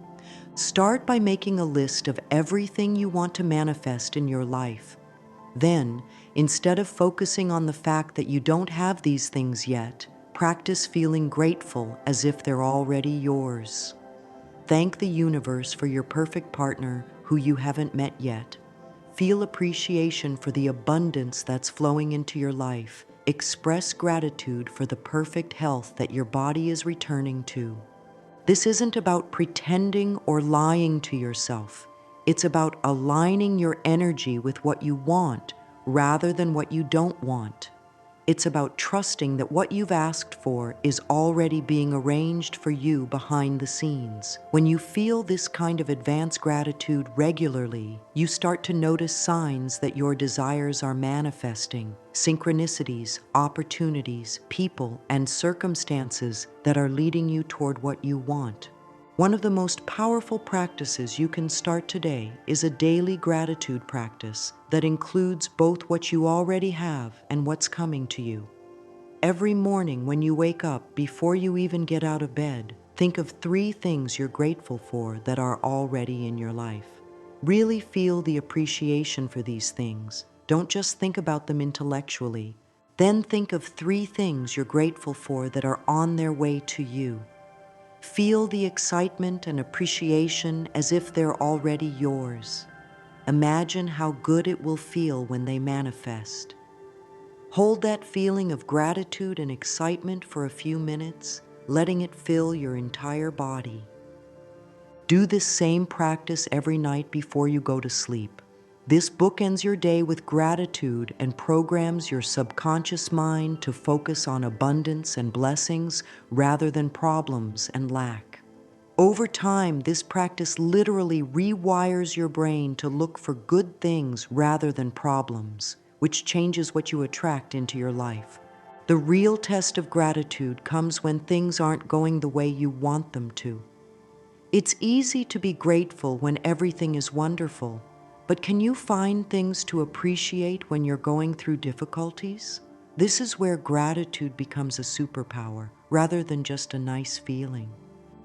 Start by making a list of everything you want to manifest in your life. Then, instead of focusing on the fact that you don't have these things yet, practice feeling grateful as if they're already yours. Thank the universe for your perfect partner who you haven't met yet. Feel appreciation for the abundance that's flowing into your life. Express gratitude for the perfect health that your body is returning to. This isn't about pretending or lying to yourself. It's about aligning your energy with what you want rather than what you don't want. It's about trusting that what you've asked for is already being arranged for you behind the scenes. When you feel this kind of advanced gratitude regularly, you start to notice signs that your desires are manifesting, synchronicities, opportunities, people, and circumstances that are leading you toward what you want. One of the most powerful practices you can start today is a daily gratitude practice that includes both what you already have and what's coming to you. Every morning when you wake up, before you even get out of bed, think of 3 things you're grateful for that are already in your life. Really feel the appreciation for these things. Don't just think about them intellectually. Then think of 3 things you're grateful for that are on their way to you. Feel the excitement and appreciation as if they're already yours. Imagine how good it will feel when they manifest. Hold that feeling of gratitude and excitement for a few minutes, letting it fill your entire body. Do this same practice every night before you go to sleep. This bookends your day with gratitude and programs your subconscious mind to focus on abundance and blessings rather than problems and lack. Over time, this practice literally rewires your brain to look for good things rather than problems, which changes what you attract into your life. The real test of gratitude comes when things aren't going the way you want them to. It's easy to be grateful when everything is wonderful, but can you find things to appreciate when you're going through difficulties? This is where gratitude becomes a superpower rather than just a nice feeling.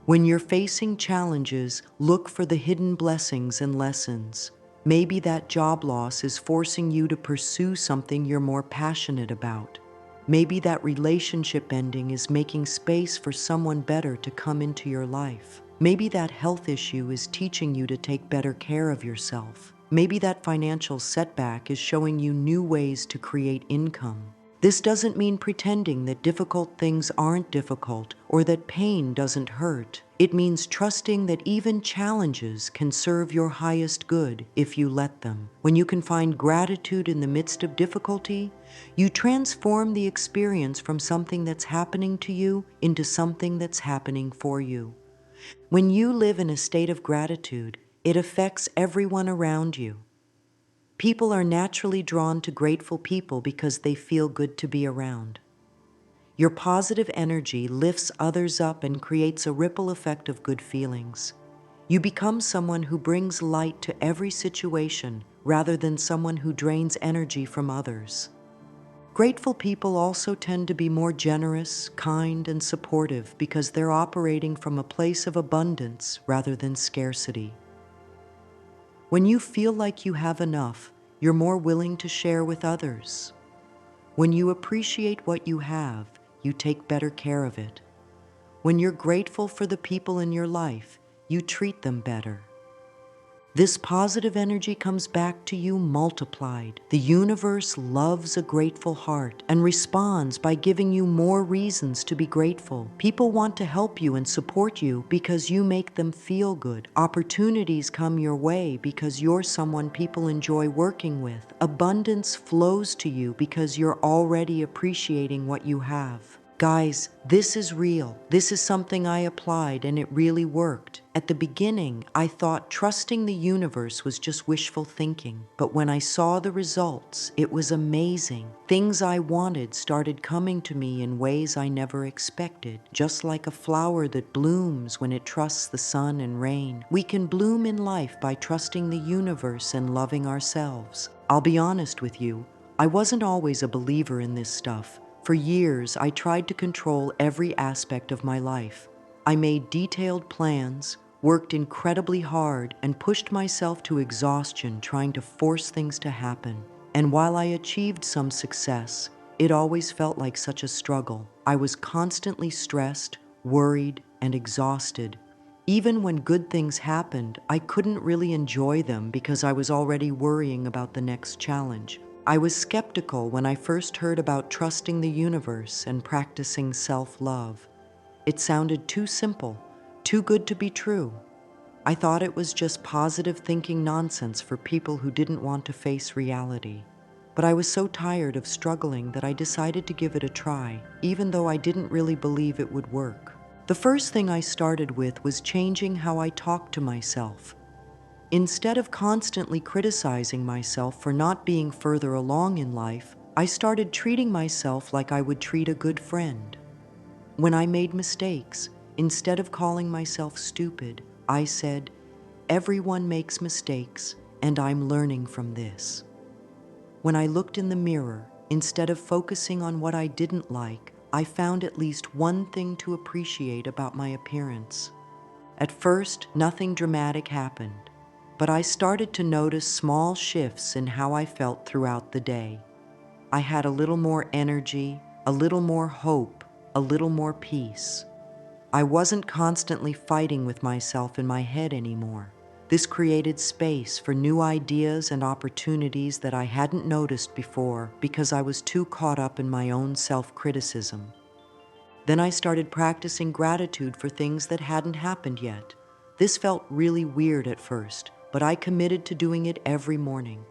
When you're facing challenges, look for the hidden blessings and lessons. Maybe that job loss is forcing you to pursue something you're more passionate about. Maybe that relationship ending is making space for someone better to come into your life. Maybe that health issue is teaching you to take better care of yourself. Maybe that financial setback is showing you new ways to create income. This doesn't mean pretending that difficult things aren't difficult or that pain doesn't hurt. It means trusting that even challenges can serve your highest good if you let them. When you can find gratitude in the midst of difficulty, you transform the experience from something that's happening to you into something that's happening for you. When you live in a state of gratitude, it affects everyone around you. People are naturally drawn to grateful people because they feel good to be around. Your positive energy lifts others up and creates a ripple effect of good feelings. You become someone who brings light to every situation rather than someone who drains energy from others. Grateful people also tend to be more generous, kind, and supportive because they're operating from a place of abundance rather than scarcity. When you feel like you have enough, you're more willing to share with others. When you appreciate what you have, you take better care of it. When you're grateful for the people in your life, you treat them better. This positive energy comes back to you multiplied. The universe loves a grateful heart and responds by giving you more reasons to be grateful. People want to help you and support you because you make them feel good. Opportunities come your way because you're someone people enjoy working with. Abundance flows to you because you're already appreciating what you have. Guys, this is real. This is something I applied and it really worked. At the beginning, I thought trusting the universe was just wishful thinking. But when I saw the results, it was amazing. Things I wanted started coming to me in ways I never expected. Just like a flower that blooms when it trusts the sun and rain, we can bloom in life by trusting the universe and loving ourselves. I'll be honest with you, I wasn't always a believer in this stuff. For years, I tried to control every aspect of my life. I made detailed plans, worked incredibly hard, and pushed myself to exhaustion trying to force things to happen. And while I achieved some success, it always felt like such a struggle. I was constantly stressed, worried, and exhausted. Even when good things happened, I couldn't really enjoy them because I was already worrying about the next challenge. I was skeptical when I first heard about trusting the universe and practicing self-love. It sounded too simple, too good to be true. I thought it was just positive thinking nonsense for people who didn't want to face reality. But I was so tired of struggling that I decided to give it a try, even though I didn't really believe it would work. The first thing I started with was changing how I talked to myself. Instead of constantly criticizing myself for not being further along in life, I started treating myself like I would treat a good friend. When I made mistakes, instead of calling myself stupid, I said, "Everyone makes mistakes, and I'm learning from this." When I looked in the mirror, instead of focusing on what I didn't like, I found at least one thing to appreciate about my appearance. At first, nothing dramatic happened. But I started to notice small shifts in how I felt throughout the day. I had a little more energy, a little more hope, a little more peace. I wasn't constantly fighting with myself in my head anymore. This created space for new ideas and opportunities that I hadn't noticed before because I was too caught up in my own self-criticism. Then I started practicing gratitude for things that hadn't happened yet. This felt really weird at first, but I committed to doing it every morning.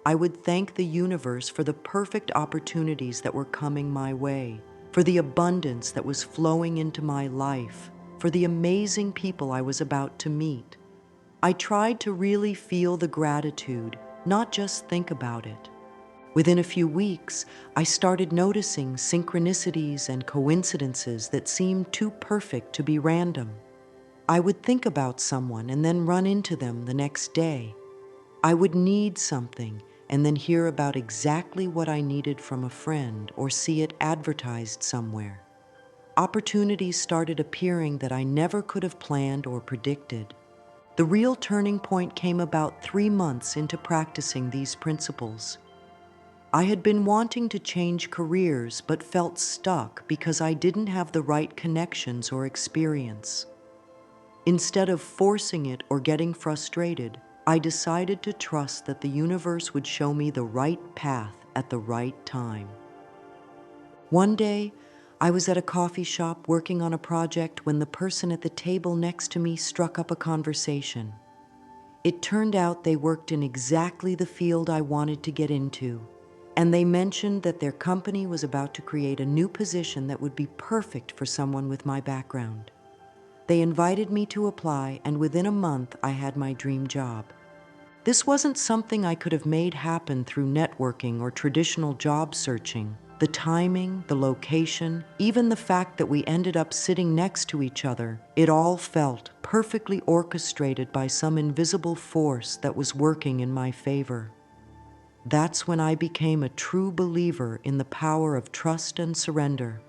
I would thank the universe for the perfect opportunities that were coming my way, for the abundance that was flowing into my life, for the amazing people I was about to meet. I tried to really feel the gratitude, not just think about it. Within a few weeks, I started noticing synchronicities and coincidences that seemed too perfect to be random. I would think about someone and then run into them the next day. I would need something and then hear about exactly what I needed from a friend or see it advertised somewhere. Opportunities started appearing that I never could have planned or predicted. The real turning point came about 3 months into practicing these principles. I had been wanting to change careers but felt stuck because I didn't have the right connections or experience. Instead of forcing it or getting frustrated, I decided to trust that the universe would show me the right path at the right time. One day, I was at a coffee shop working on a project when the person at the table next to me struck up a conversation. It turned out they worked in exactly the field I wanted to get into, and they mentioned that their company was about to create a new position that would be perfect for someone with my background. They invited me to apply, and within a month, I had my dream job. This wasn't something I could have made happen through networking or traditional job searching. The timing, the location, even the fact that we ended up sitting next to each other, it all felt perfectly orchestrated by some invisible force that was working in my favor. That's when I became a true believer in the power of trust and surrender.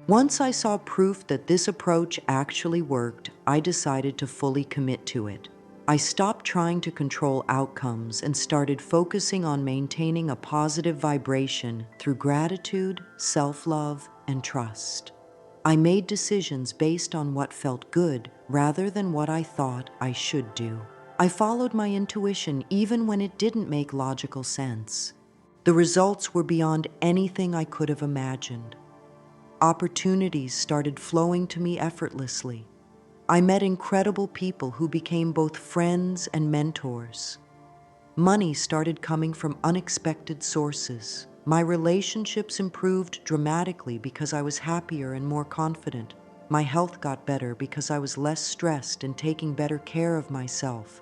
Once I saw proof that this approach actually worked, I decided to fully commit to it. I stopped trying to control outcomes and started focusing on maintaining a positive vibration through gratitude, self-love, and trust. I made decisions based on what felt good rather than what I thought I should do. I followed my intuition even when it didn't make logical sense. The results were beyond anything I could have imagined. Opportunities started flowing to me effortlessly. I met incredible people who became both friends and mentors. Money started coming from unexpected sources. My relationships improved dramatically because I was happier and more confident. My health got better because I was less stressed and taking better care of myself.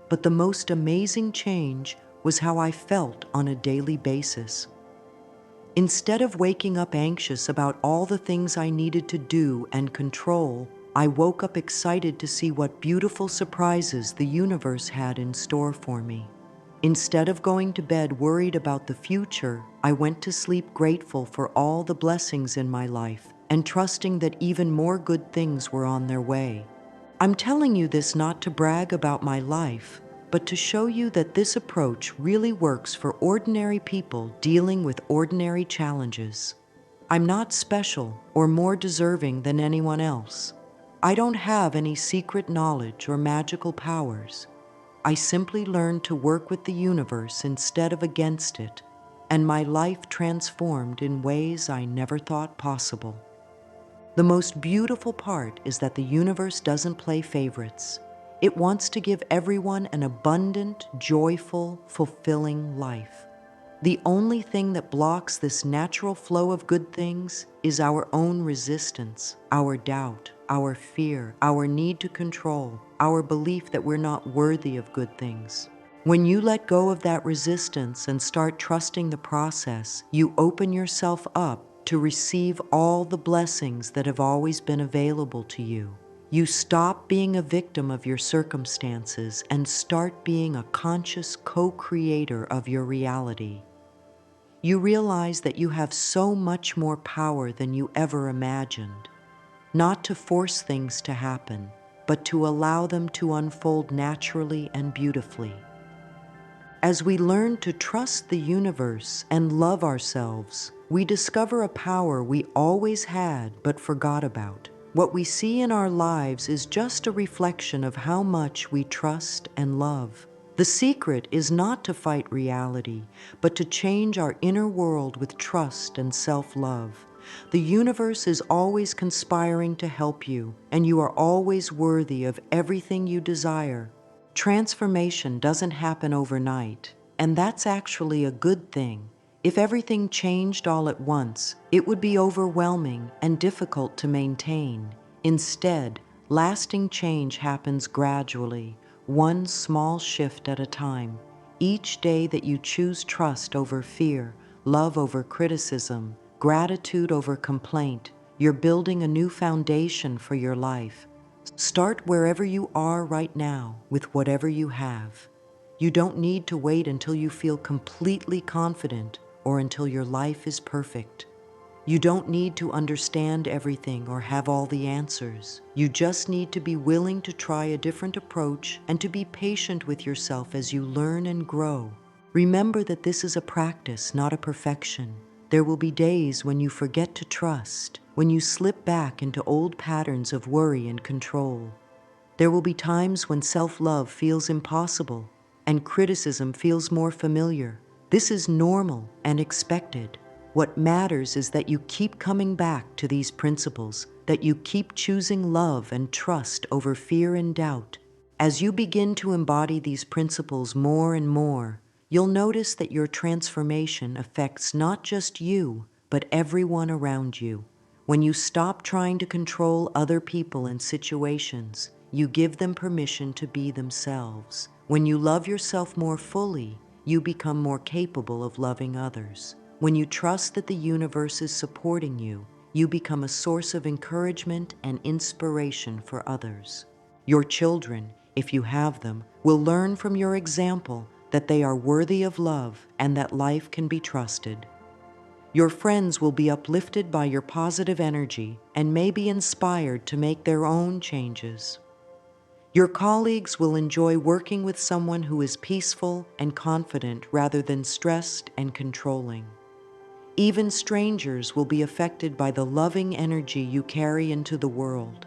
But the most amazing change was how I felt on a daily basis. Instead of waking up anxious about all the things I needed to do and control, I woke up excited to see what beautiful surprises the universe had in store for me. Instead of going to bed worried about the future, I went to sleep grateful for all the blessings in my life and trusting that even more good things were on their way. I'm telling you this not to brag about my life, but to show you that this approach really works for ordinary people dealing with ordinary challenges. I'm not special or more deserving than anyone else. I don't have any secret knowledge or magical powers. I simply learned to work with the universe instead of against it, and my life transformed in ways I never thought possible. The most beautiful part is that the universe doesn't play favorites. It wants to give everyone an abundant, joyful, fulfilling life. The only thing that blocks this natural flow of good things is our own resistance, our doubt, our fear, our need to control, our belief that we're not worthy of good things. When you let go of that resistance and start trusting the process, you open yourself up to receive all the blessings that have always been available to you. You stop being a victim of your circumstances and start being a conscious co-creator of your reality. You realize that you have so much more power than you ever imagined, not to force things to happen, but to allow them to unfold naturally and beautifully. As we learn to trust the universe and love ourselves, we discover a power we always had but forgot about. What we see in our lives is just a reflection of how much we trust and love. The secret is not to fight reality, but to change our inner world with trust and self-love. The universe is always conspiring to help you, and you are always worthy of everything you desire. Transformation doesn't happen overnight, and that's actually a good thing. If everything changed all at once, it would be overwhelming and difficult to maintain. Instead, lasting change happens gradually, one small shift at a time. Each day that you choose trust over fear, love over criticism, gratitude over complaint, you're building a new foundation for your life. Start wherever you are right now with whatever you have. You don't need to wait until you feel completely confident or until your life is perfect. You don't need to understand everything or have all the answers. You just need to be willing to try a different approach and to be patient with yourself as you learn and grow. Remember that this is a practice, not a perfection. There will be days when you forget to trust, when you slip back into old patterns of worry and control. There will be times when self-love feels impossible and criticism feels more familiar. This is normal and expected. What matters is that you keep coming back to these principles, that you keep choosing love and trust over fear and doubt. As you begin to embody these principles more and more, you'll notice that your transformation affects not just you, but everyone around you. When you stop trying to control other people and situations, you give them permission to be themselves. When you love yourself more fully, you become more capable of loving others. When you trust that the universe is supporting you, you become a source of encouragement and inspiration for others. Your children, if you have them, will learn from your example that they are worthy of love and that life can be trusted. Your friends will be uplifted by your positive energy and may be inspired to make their own changes. Your colleagues will enjoy working with someone who is peaceful and confident rather than stressed and controlling. Even strangers will be affected by the loving energy you carry into the world.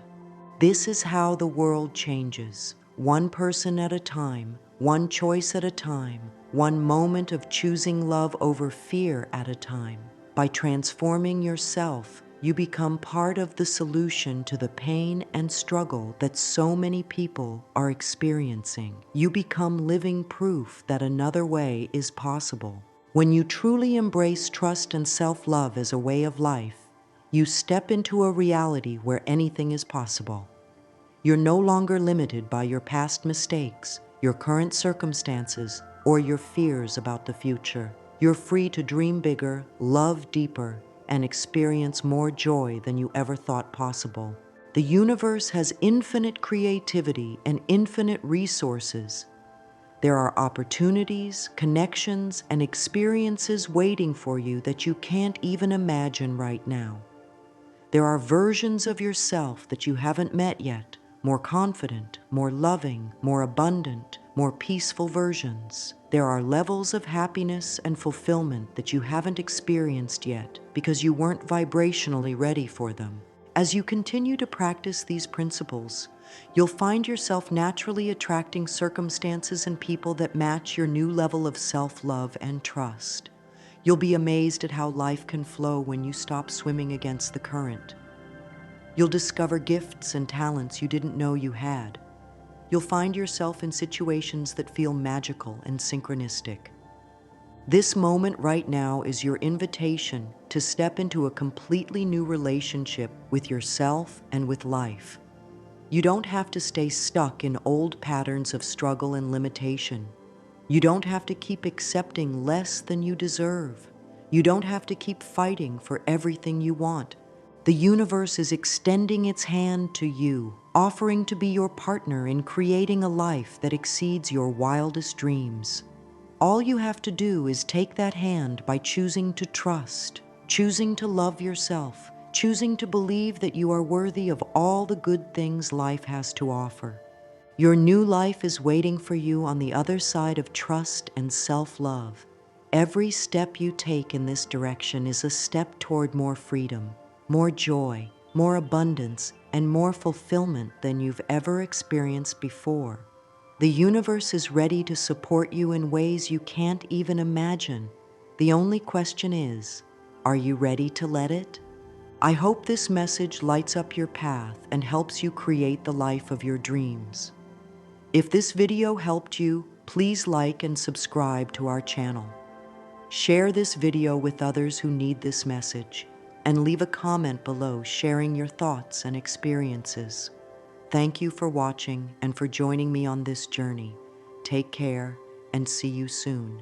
This is how the world changes, one person at a time, one choice at a time, one moment of choosing love over fear at a time. By transforming yourself, you become part of the solution to the pain and struggle that so many people are experiencing. You become living proof that another way is possible. When you truly embrace trust and self-love as a way of life, you step into a reality where anything is possible. You're no longer limited by your past mistakes, your current circumstances, or your fears about the future. You're free to dream bigger, love deeper, and experience more joy than you ever thought possible. The universe has infinite creativity and infinite resources. There are opportunities, connections, and experiences waiting for you that you can't even imagine right now. There are versions of yourself that you haven't met yet, more confident, more loving, more abundant, more peaceful versions. There are levels of happiness and fulfillment that you haven't experienced yet because you weren't vibrationally ready for them. As you continue to practice these principles, you'll find yourself naturally attracting circumstances and people that match your new level of self-love and trust. You'll be amazed at how life can flow when you stop swimming against the current. You'll discover gifts and talents you didn't know you had. You'll find yourself in situations that feel magical and synchronistic. This moment right now is your invitation to step into a completely new relationship with yourself and with life. You don't have to stay stuck in old patterns of struggle and limitation. You don't have to keep accepting less than you deserve. You don't have to keep fighting for everything you want. The universe is extending its hand to you, offering to be your partner in creating a life that exceeds your wildest dreams. All you have to do is take that hand by choosing to trust, choosing to love yourself, choosing to believe that you are worthy of all the good things life has to offer. Your new life is waiting for you on the other side of trust and self-love. Every step you take in this direction is a step toward more freedom, more joy, more abundance, and more fulfillment than you've ever experienced before. The universe is ready to support you in ways you can't even imagine. The only question is, are you ready to let it? I hope this message lights up your path and helps you create the life of your dreams. If this video helped you, please like and subscribe to our channel. Share this video with others who need this message, and leave a comment below sharing your thoughts and experiences. Thank you for watching and for joining me on this journey. Take care and see you soon.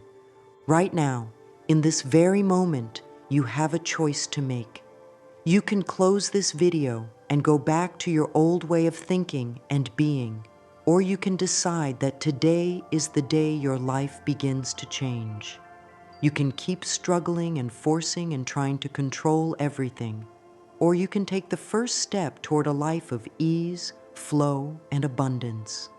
Right now, in this very moment, you have a choice to make. You can close this video and go back to your old way of thinking and being, or you can decide that today is the day your life begins to change. You can keep struggling and forcing and trying to control everything, or you can take the first step toward a life of ease, flow, and abundance.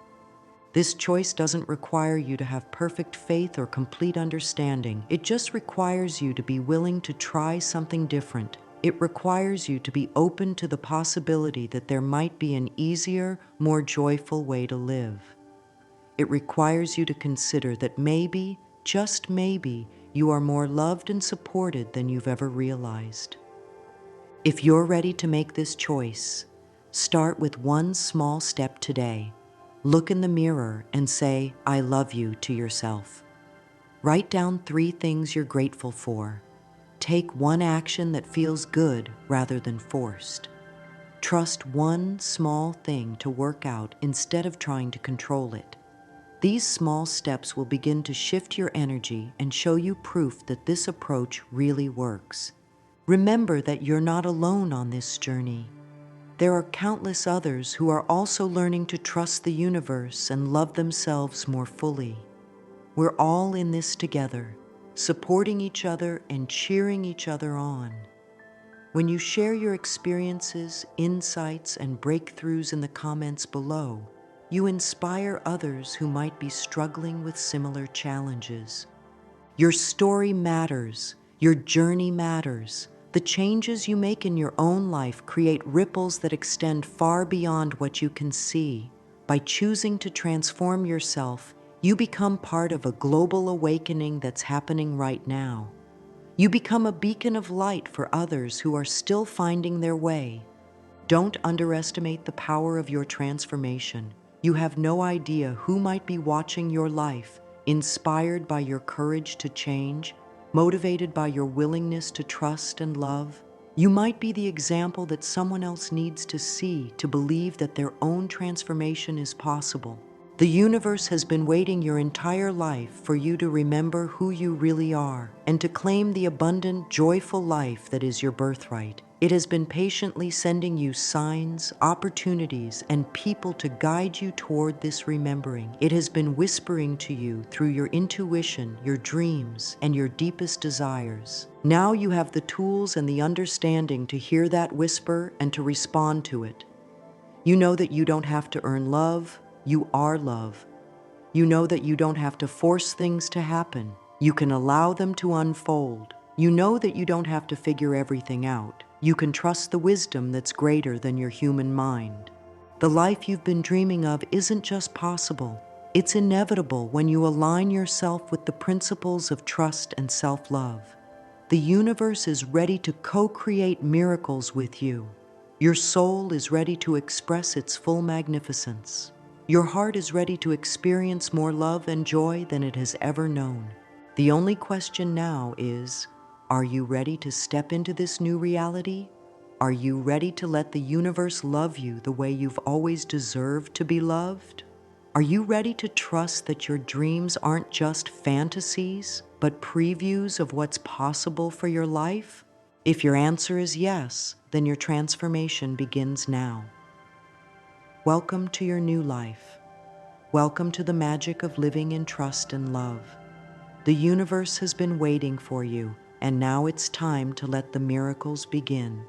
This choice doesn't require you to have perfect faith or complete understanding. It just requires you to be willing to try something different. It requires you to be open to the possibility that there might be an easier, more joyful way to live. It requires you to consider that maybe, just maybe, you are more loved and supported than you've ever realized. If you're ready to make this choice, start with one small step today. Look in the mirror and say, "I love you" to yourself. Write down 3 things you're grateful for. Take one action that feels good rather than forced. Trust one small thing to work out instead of trying to control it. These small steps will begin to shift your energy and show you proof that this approach really works. Remember that you're not alone on this journey. There are countless others who are also learning to trust the universe and love themselves more fully. We're all in this together, supporting each other and cheering each other on. When you share your experiences, insights, and breakthroughs in the comments below, you inspire others who might be struggling with similar challenges. Your story matters. Your journey matters. The changes you make in your own life create ripples that extend far beyond what you can see. By choosing to transform yourself, you become part of a global awakening that's happening right now. You become a beacon of light for others who are still finding their way. Don't underestimate the power of your transformation. You have no idea who might be watching your life, inspired by your courage to change, motivated by your willingness to trust and love. You might be the example that someone else needs to see to believe that their own transformation is possible. The universe has been waiting your entire life for you to remember who you really are and to claim the abundant, joyful life that is your birthright. It has been patiently sending you signs, opportunities, and people to guide you toward this remembering. It has been whispering to you through your intuition, your dreams, and your deepest desires. Now you have the tools and the understanding to hear that whisper and to respond to it. You know that you don't have to earn love. You are love. You know that you don't have to force things to happen. You can allow them to unfold. You know that you don't have to figure everything out. You can trust the wisdom that's greater than your human mind. The life you've been dreaming of isn't just possible. It's inevitable when you align yourself with the principles of trust and self-love. The universe is ready to co-create miracles with you. Your soul is ready to express its full magnificence. Your heart is ready to experience more love and joy than it has ever known. The only question now is, are you ready to step into this new reality? Are you ready to let the universe love you the way you've always deserved to be loved? Are you ready to trust that your dreams aren't just fantasies, but previews of what's possible for your life? If your answer is yes, then your transformation begins now. Welcome to your new life. Welcome to the magic of living in trust and love. The universe has been waiting for you, and now it's time to let the miracles begin.